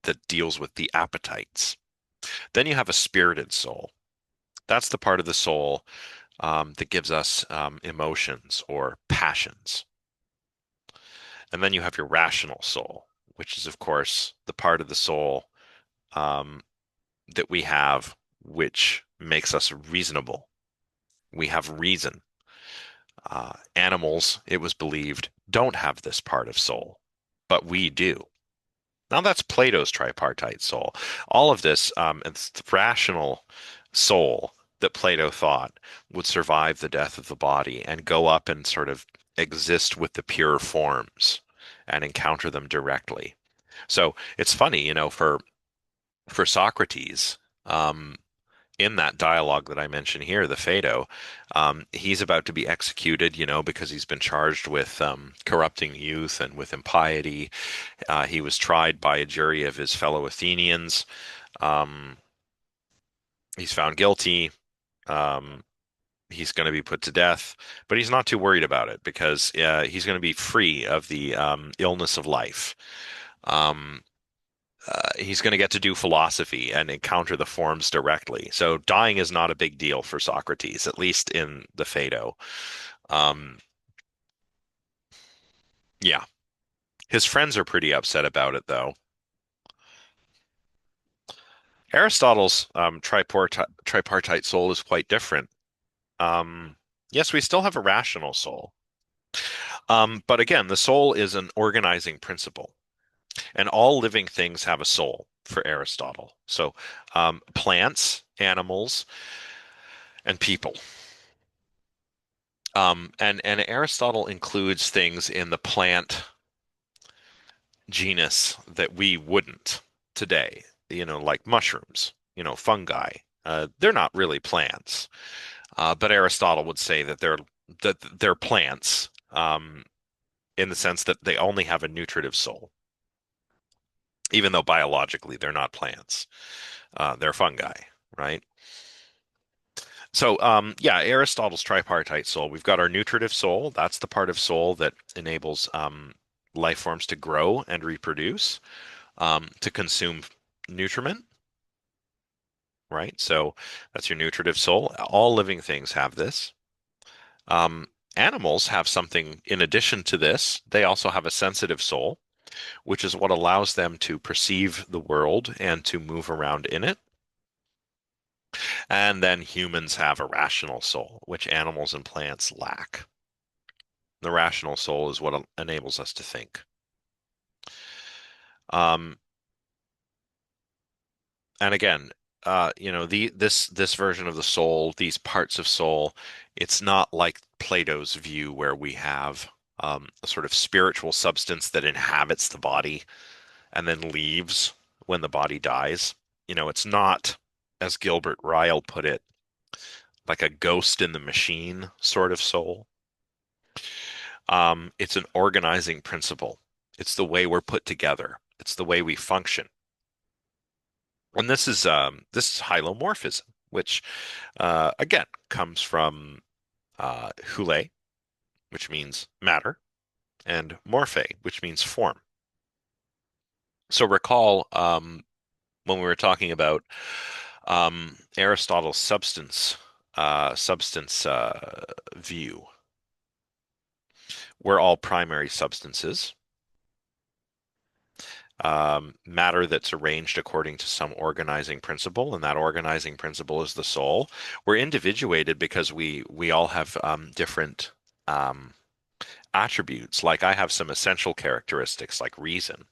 that deals with the appetites. Then you have a spirited soul. That's the part of the soul that gives us emotions or passions. And then you have your rational soul, which is, of course, the part of the soul um, that we have which makes us reasonable. We have reason. Animals, it was believed, don't have this part of soul, but we do. Now that's Plato's tripartite soul. All of this, it's the rational soul that Plato thought would survive the death of the body and go up and sort of exist with the pure forms and encounter them directly. So it's funny, for Socrates, in that dialogue that I mentioned here, the Phaedo, he's about to be executed, because he's been charged with corrupting youth and with impiety. He was tried by a jury of his fellow Athenians. Um, he's found guilty. Um, he's going to be put to death, but he's not too worried about it because he's going to be free of the illness of life. Um, he's going to get to do philosophy and encounter the forms directly. So dying is not a big deal for Socrates, at least in the Phaedo. Um, yeah, his friends are pretty upset about it, though. Aristotle's tripartite soul is quite different. Um, yes, we still have a rational soul. But again, the soul is an organizing principle, and all living things have a soul for Aristotle. So, plants, animals, and people. And Aristotle includes things in the plant genus that we wouldn't today, like mushrooms, fungi. They're not really plants, but Aristotle would say that they're plants in the sense that they only have a nutritive soul, even though biologically they're not plants. They're fungi, right? So, yeah, Aristotle's tripartite soul. We've got our nutritive soul. That's the part of soul that enables life forms to grow and reproduce, to consume nutriment, right? So that's your nutritive soul. All living things have this. Um, Animals have something in addition to this. They also have a sensitive soul, which is what allows them to perceive the world and to move around in it. And then humans have a rational soul, which animals and plants lack. The rational soul is what enables us to think. Um, and again, this version of the soul, these parts of soul, it's not like Plato's view where we have a sort of spiritual substance that inhabits the body and then leaves when the body dies. It's not, as Gilbert Ryle put it, like a ghost in the machine sort of soul. It's an organizing principle. It's the way we're put together. It's the way we function. And this is hylomorphism, which again comes from hule, which means matter, and morphe, which means form. So recall when we were talking about Aristotle's substance view. We're all primary substances, matter that's arranged according to some organizing principle, and that organizing principle is the soul. We're individuated because we all have different um, attributes. Like I have some essential characteristics like reason,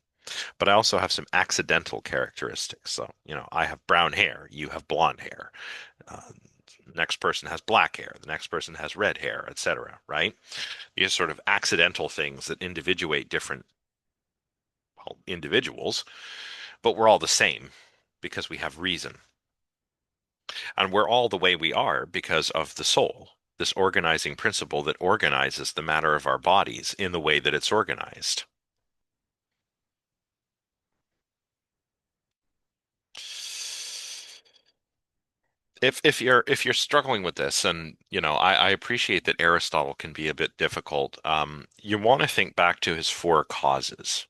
but I also have some accidental characteristics. So, I have brown hair, you have blonde hair. Uh, the next person has black hair, the next person has red hair, etc., right? These sort of accidental things that individuate different, well, individuals, but we're all the same because we have reason. And we're all the way we are because of the soul, this organizing principle that organizes the matter of our bodies in the way that it's organized. If you're struggling with this, and I appreciate that Aristotle can be a bit difficult. You want to think back to his four causes,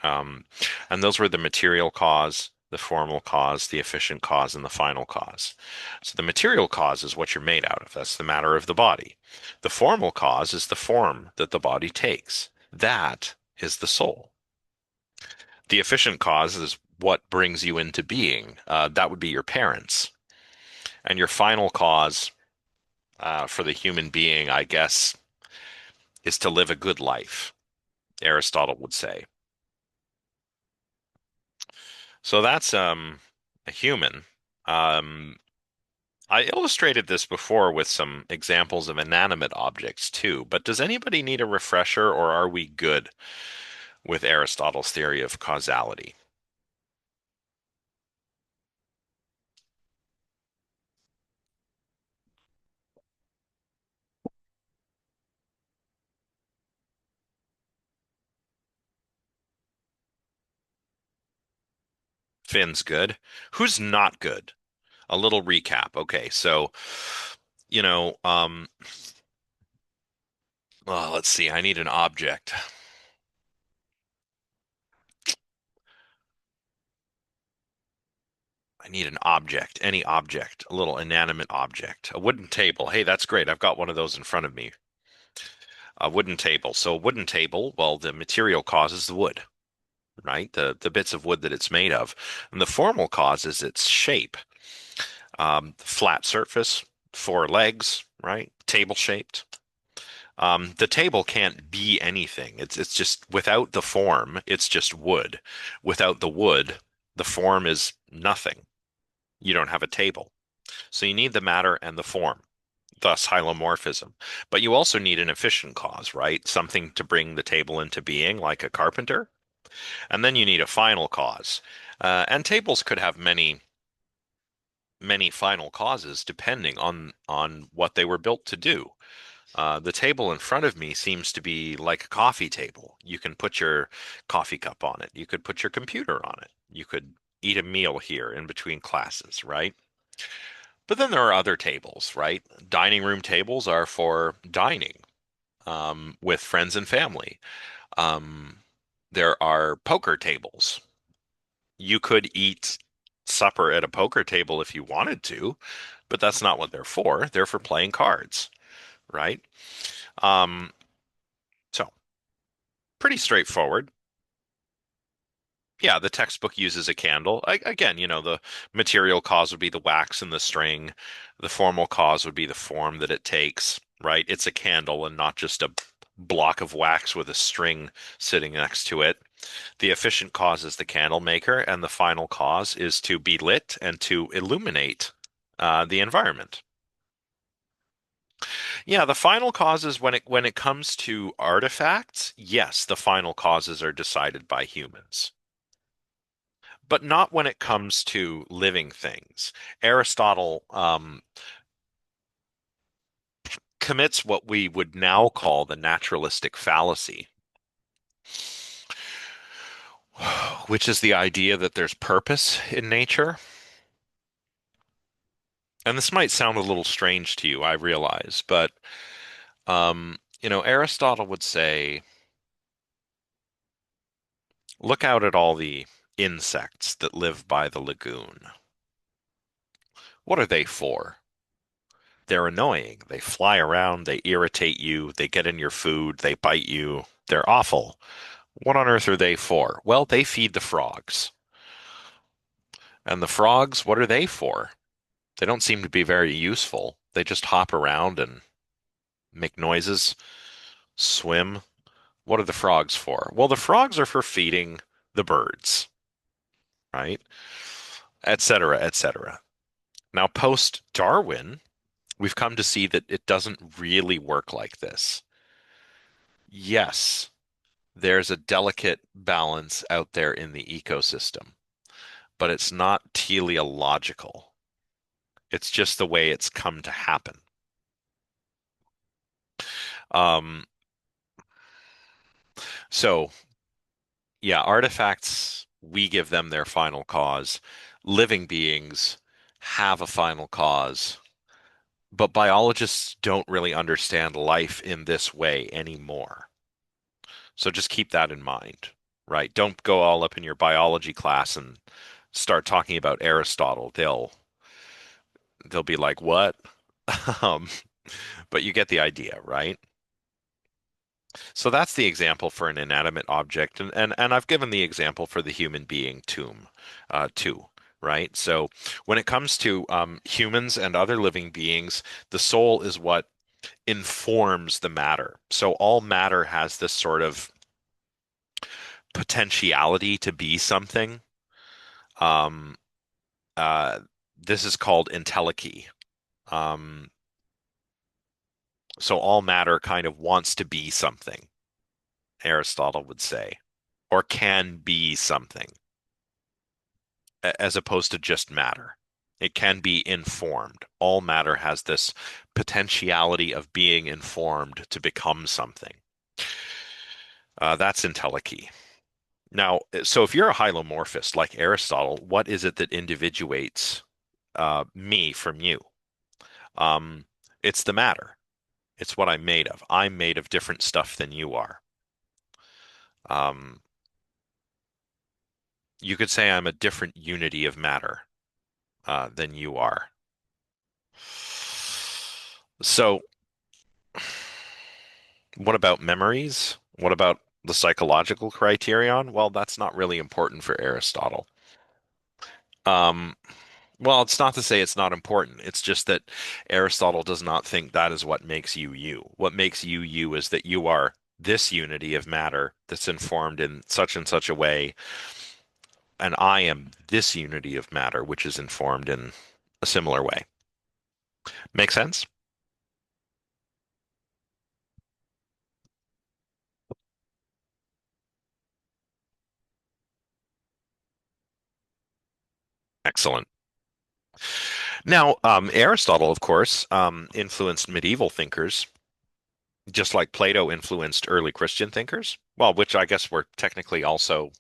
um, and those were the material cause, the formal cause, the efficient cause, and the final cause. So the material cause is what you're made out of. That's the matter of the body. The formal cause is the form that the body takes. That is the soul. The efficient cause is what brings you into being. That would be your parents. And your final cause for the human being, I guess, is to live a good life, Aristotle would say. So that's a human. Um, I illustrated this before with some examples of inanimate objects too, but does anybody need a refresher, or are we good with Aristotle's theory of causality? Finn's good. Who's not good? A little recap. Okay, so you know, um, let's see. I need an object. I need an object, any object, a little inanimate object. A wooden table. Hey, that's great. I've got one of those in front of me. A wooden table. So a wooden table, well, the material causes the wood, right? The bits of wood that it's made of. And the formal cause is its shape. Flat surface, four legs, right? Table shaped. The table can't be anything. It's just without the form, it's just wood. Without the wood, the form is nothing. You don't have a table. So you need the matter and the form, thus hylomorphism. But you also need an efficient cause, right? Something to bring the table into being, like a carpenter. And then you need a final cause. And tables could have many, many final causes depending on what they were built to do. The table in front of me seems to be like a coffee table. You can put your coffee cup on it. You could put your computer on it. You could eat a meal here in between classes, right? But then there are other tables, right? Dining room tables are for dining with friends and family. Um, there are poker tables. You could eat supper at a poker table if you wanted to, but that's not what they're for. They're for playing cards, right? Um, so pretty straightforward. Yeah, the textbook uses a candle. Again, the material cause would be the wax and the string. The formal cause would be the form that it takes, right? It's a candle and not just a block of wax with a string sitting next to it. The efficient cause is the candle maker, and the final cause is to be lit and to illuminate the environment. Yeah, the final causes when it comes to artifacts, yes, the final causes are decided by humans. But not when it comes to living things. Aristotle commits what we would now call the naturalistic fallacy, which is the idea that there's purpose in nature. And this might sound a little strange to you, I realize, but Aristotle would say, look out at all the insects that live by the lagoon. What are they for? They're annoying. They fly around, they irritate you, they get in your food, they bite you. They're awful. What on earth are they for? Well, they feed the frogs. And the frogs, what are they for? They don't seem to be very useful. They just hop around and make noises, swim. What are the frogs for? Well, the frogs are for feeding the birds, right? Et cetera, et cetera. Now, post Darwin, we've come to see that it doesn't really work like this. Yes, there's a delicate balance out there in the ecosystem, but it's not teleological. It's just the way it's come to happen. Um, so yeah, artifacts, we give them their final cause. Living beings have a final cause, but biologists don't really understand life in this way anymore. So just keep that in mind, right? Don't go all up in your biology class and start talking about Aristotle. They'll be like, "What?" Um, but you get the idea, right? So that's the example for an inanimate object, and I've given the example for the human being tomb, too, right? So when it comes to humans and other living beings, the soul is what informs the matter. So all matter has this sort of potentiality to be something. Um, uh, this is called entelechy. Um, so all matter kind of wants to be something, Aristotle would say, or can be something, as opposed to just matter. It can be informed. All matter has this potentiality of being informed to become something. That's entelechy. Now, so if you're a hylomorphist like Aristotle, what is it that individuates me from you? Um, it's the matter. It's what I'm made of. I'm made of different stuff than you are. Um, you could say I'm a different unity of matter than you are. So, what about memories? What about the psychological criterion? Well, that's not really important for Aristotle. Um, well, it's not to say it's not important. It's just that Aristotle does not think that is what makes you you. What makes you you is that you are this unity of matter that's informed in such and such a way, and I am this unity of matter which is informed in a similar way. Make sense? Excellent. Now, Aristotle, of course, influenced medieval thinkers, just like Plato influenced early Christian thinkers. Well, which I guess were technically also,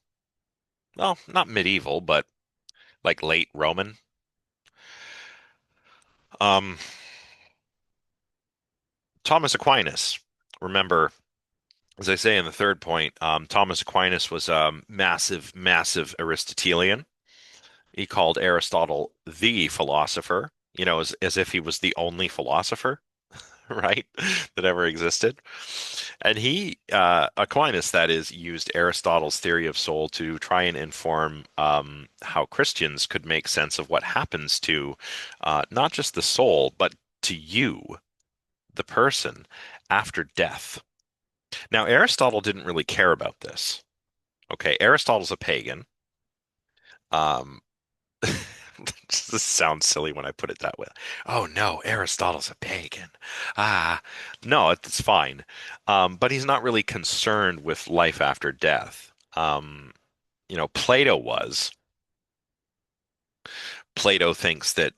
well, not medieval, but like late Roman. Um, Thomas Aquinas, remember, as I say in the third point, Thomas Aquinas was a massive, massive Aristotelian. He called Aristotle the philosopher, as if he was the only philosopher, right, that ever existed. And Aquinas, that is, used Aristotle's theory of soul to try and inform how Christians could make sense of what happens to not just the soul, but to you, the person, after death. Now, Aristotle didn't really care about this. Okay, Aristotle's a pagan. Um, this sounds silly when I put it that way. Oh no, Aristotle's a pagan. Ah, no, it's fine. But he's not really concerned with life after death. Plato was. Plato thinks that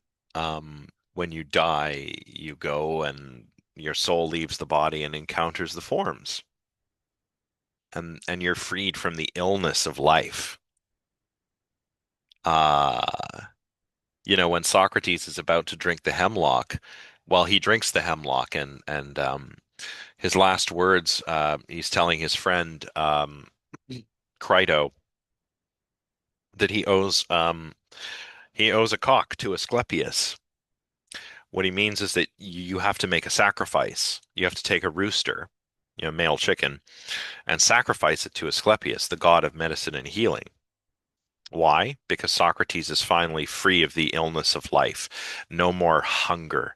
when you die, you go and Your soul leaves the body and encounters the forms, and you're freed from the illness of life. Uh, when Socrates is about to drink the hemlock, well, he drinks the hemlock, and his last words, he's telling his friend Crito that he owes a cock to Asclepius. What he means is that you have to make a sacrifice. You have to take a rooster, male chicken, and sacrifice it to Asclepius, the god of medicine and healing. Why? Because Socrates is finally free of the illness of life. No more hunger,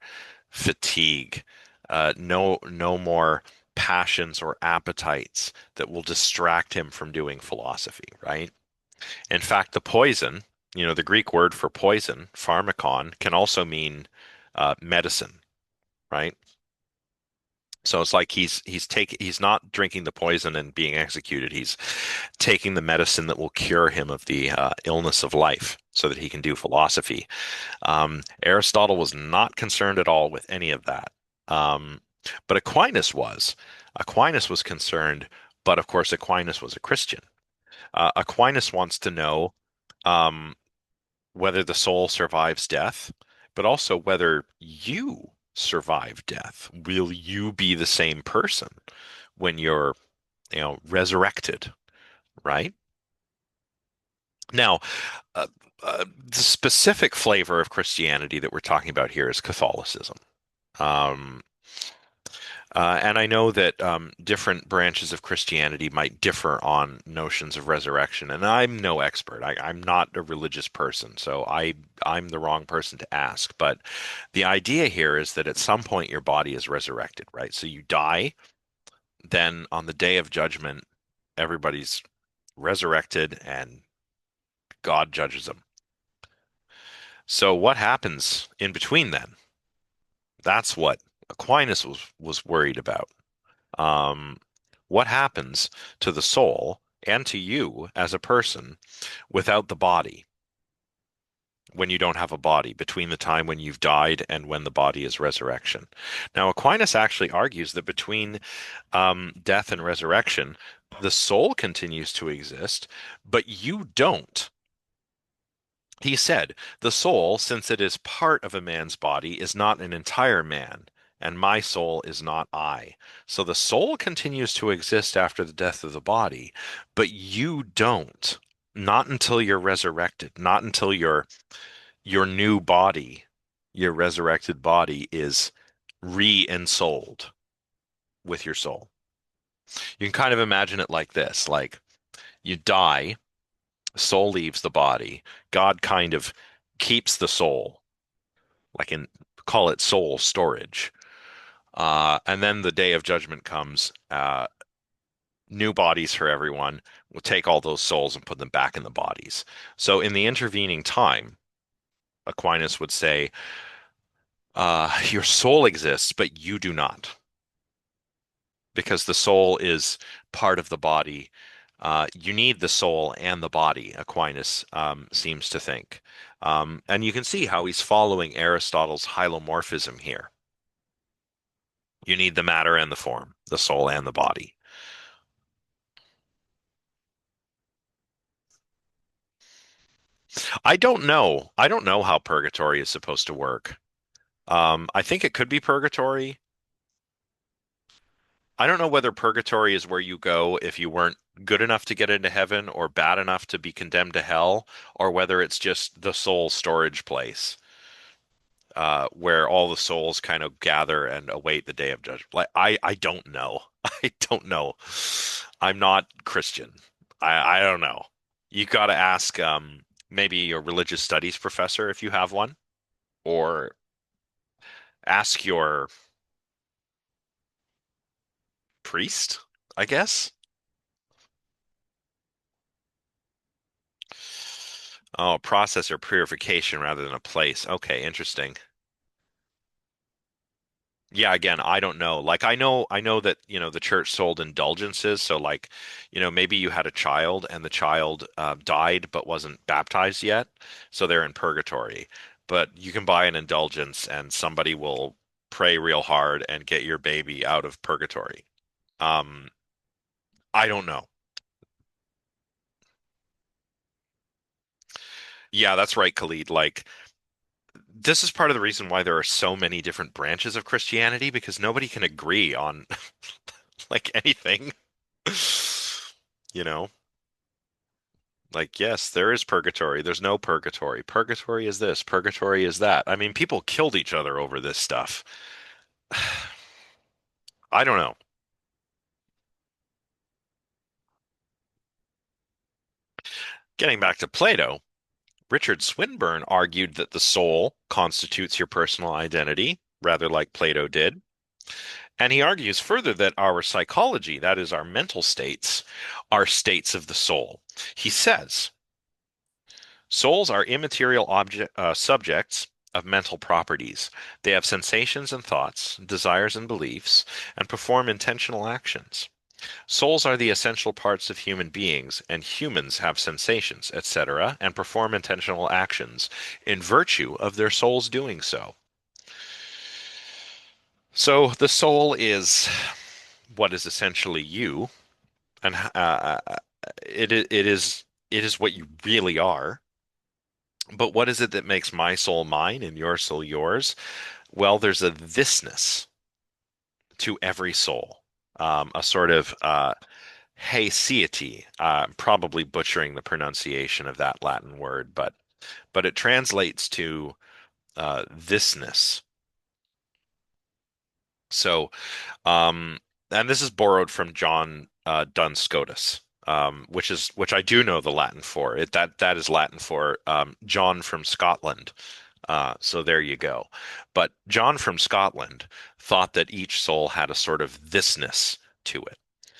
fatigue, no more passions or appetites that will distract him from doing philosophy, right? In fact, the poison, the Greek word for poison, pharmakon, can also mean medicine, right? So it's like he's not drinking the poison and being executed. He's taking the medicine that will cure him of the illness of life so that he can do philosophy. Aristotle was not concerned at all with any of that. Um, but Aquinas was. Aquinas was concerned, but of course, Aquinas was a Christian. Aquinas wants to know um, whether the soul survives death, but also whether you survive death. Will you be the same person when you're, resurrected, right? Now, uh, the specific flavor of Christianity that we're talking about here is Catholicism. Um, and I know that different branches of Christianity might differ on notions of resurrection, and I'm no expert. I'm not a religious person, so I'm the wrong person to ask. But the idea here is that at some point your body is resurrected, right? So you die, then on the day of judgment, everybody's resurrected, and God judges them. So what happens in between then? That's what Aquinas was worried about. Um, what happens to the soul and to you as a person without the body when you don't have a body between the time when you've died and when the body is resurrection? Now, Aquinas actually argues that between death and resurrection, the soul continues to exist, but you don't. He said, "The soul, since it is part of a man's body, is not an entire man, and my soul is not I. So the soul continues to exist after the death of the body, but you don't. Not until you're resurrected, not until your new body, your resurrected body is re-ensouled with your soul." You can kind of imagine it like this, like you die, soul leaves the body, God kind of keeps the soul like in call it soul storage. And then the day of judgment comes, new bodies for everyone. We'll take all those souls and put them back in the bodies. So in the intervening time, Aquinas would say, your soul exists, but you do not, because the soul is part of the body. You need the soul and the body, Aquinas seems to think. And you can see how he's following Aristotle's hylomorphism here. You need the matter and the form, the soul and the body. I don't know. I don't know how purgatory is supposed to work. I think it could be purgatory. I don't know whether purgatory is where you go if you weren't good enough to get into heaven or bad enough to be condemned to hell, or whether it's just the soul storage place, where all the souls kind of gather and await the day of judgment. Like I don't know. I don't know. I'm not Christian. I don't know. You got to ask maybe your religious studies professor if you have one, or ask your priest, I guess. Oh, process or purification rather than a place. Okay, interesting. Yeah, again, I don't know. Like I know that, the church sold indulgences, so like, maybe you had a child and the child died but wasn't baptized yet, so they're in purgatory. But you can buy an indulgence and somebody will pray real hard and get your baby out of purgatory. Um, I don't know. Yeah, that's right, Khalid. Like, this is part of the reason why there are so many different branches of Christianity because nobody can agree on like anything. You know, like, yes, there is purgatory. There's no purgatory. Purgatory is this, purgatory is that. I mean, people killed each other over this stuff. I don't know. Getting back to Plato, Richard Swinburne argued that the soul constitutes your personal identity, rather like Plato did. And he argues further that our psychology, that is, our mental states, are states of the soul. He says, souls are immaterial subjects of mental properties. They have sensations and thoughts, desires and beliefs, and perform intentional actions. Souls are the essential parts of human beings, and humans have sensations, etc., and perform intentional actions in virtue of their souls doing so. So the soul is what is essentially you, and it is what you really are. But what is it that makes my soul mine and your soul yours? Well, there's a thisness to every soul, a sort of haesiety. Probably butchering the pronunciation of that Latin word, but it translates to thisness. So and this is borrowed from John Duns Scotus, which I do know the Latin for. That is Latin for John from Scotland. So there you go. But John from Scotland thought that each soul had a sort of thisness to it.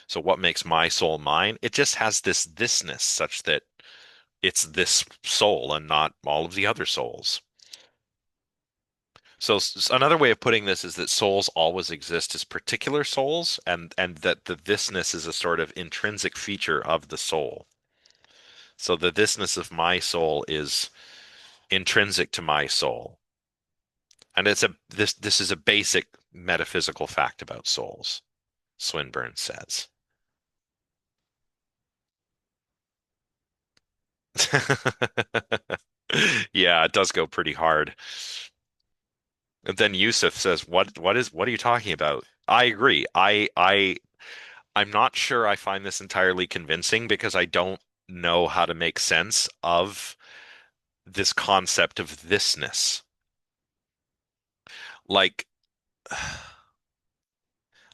So what makes my soul mine? It just has this thisness such that it's this soul and not all of the other souls. So another way of putting this is that souls always exist as particular souls, and that the thisness is a sort of intrinsic feature of the soul. So the thisness of my soul is intrinsic to my soul. And this is a basic metaphysical fact about souls, Swinburne says. Yeah, it does go pretty hard. And then Yusuf says, what are you talking about? I agree. I'm not sure I find this entirely convincing because I don't know how to make sense of this concept of thisness. Like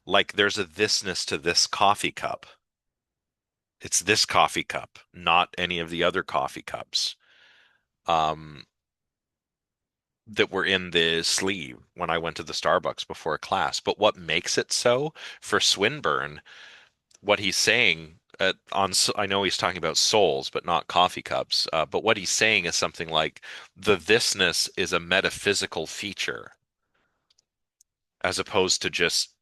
like there's a thisness to this coffee cup. It's this coffee cup, not any of the other coffee cups um, that were in the sleeve when I went to the Starbucks before class. But what makes it so for Swinburne, what he's saying I know he's talking about souls, but not coffee cups. But what he's saying is something like the thisness is a metaphysical feature as opposed to just,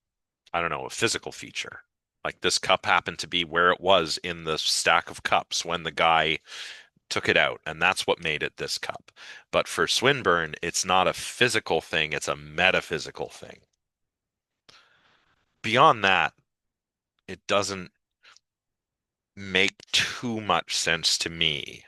I don't know, a physical feature. Like this cup happened to be where it was in the stack of cups when the guy took it out, and that's what made it this cup. But for Swinburne, it's not a physical thing, it's a metaphysical thing. Beyond that, it doesn't make too much sense to me.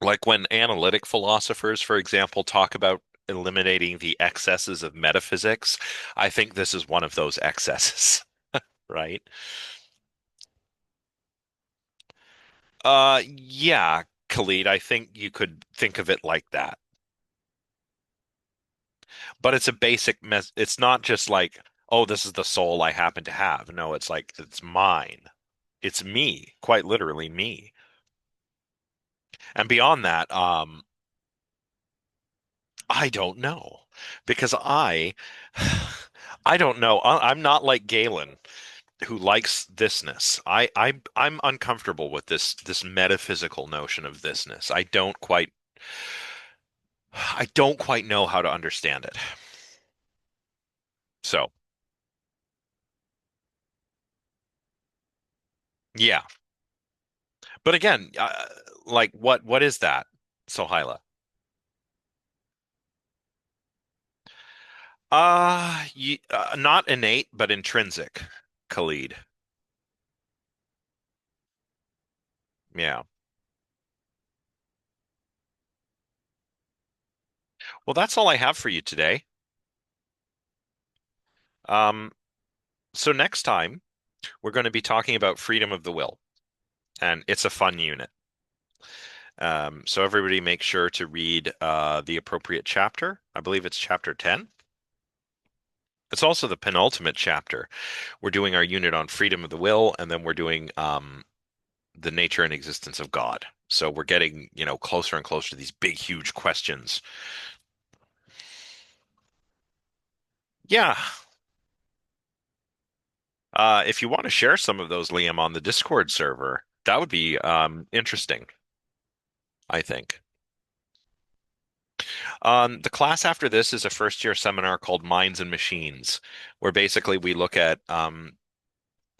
Like when analytic philosophers, for example, talk about eliminating the excesses of metaphysics, I think this is one of those excesses, right? Yeah, Khalid, I think you could think of it like that. But it's a basic mess. It's not just like, oh, this is the soul I happen to have. No, it's like it's mine. It's me, quite literally me. And beyond that, I don't know because I don't know. I'm not like Galen who likes thisness. I'm uncomfortable with this metaphysical notion of thisness. I don't quite know how to understand it. So, yeah. But again, like what is that, Sohaila? Not innate, but intrinsic, Khalid. Yeah. Well, that's all I have for you today. Um, so next time we're going to be talking about freedom of the will, and it's a fun unit. So everybody make sure to read the appropriate chapter. I believe it's chapter 10. It's also the penultimate chapter. We're doing our unit on freedom of the will, and then we're doing the nature and existence of God. So we're getting, closer and closer to these big, huge questions. Yeah. If you want to share some of those, Liam, on the Discord server, that would be interesting, I think. The class after this is a first year seminar called Minds and Machines, where basically we look at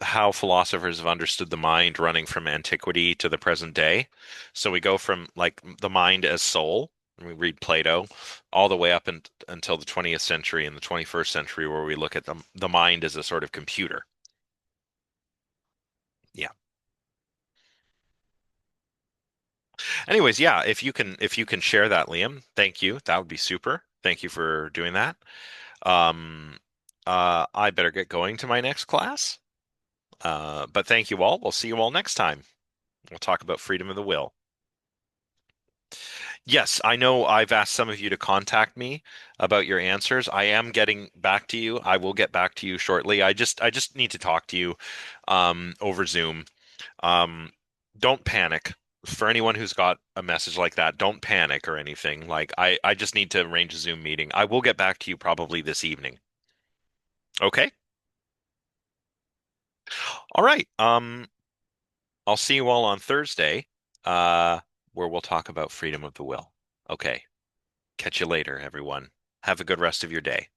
how philosophers have understood the mind running from antiquity to the present day. So we go from like the mind as soul, and we read Plato, all the way up until the 20th century and the 21st century, where we look at the mind as a sort of computer. Yeah. Anyways, yeah, if you can share that, Liam, thank you. That would be super. Thank you for doing that. Um, I better get going to my next class. But thank you all. We'll see you all next time. We'll talk about freedom of the will. Yes, I know I've asked some of you to contact me about your answers. I am getting back to you. I will get back to you shortly. I just need to talk to you over Zoom. Um, don't panic. For anyone who's got a message like that, don't panic or anything. Like I just need to arrange a Zoom meeting. I will get back to you probably this evening. Okay? All right. I'll see you all on Thursday, uh, where we'll talk about freedom of the will. Okay. Catch you later, everyone. Have a good rest of your day.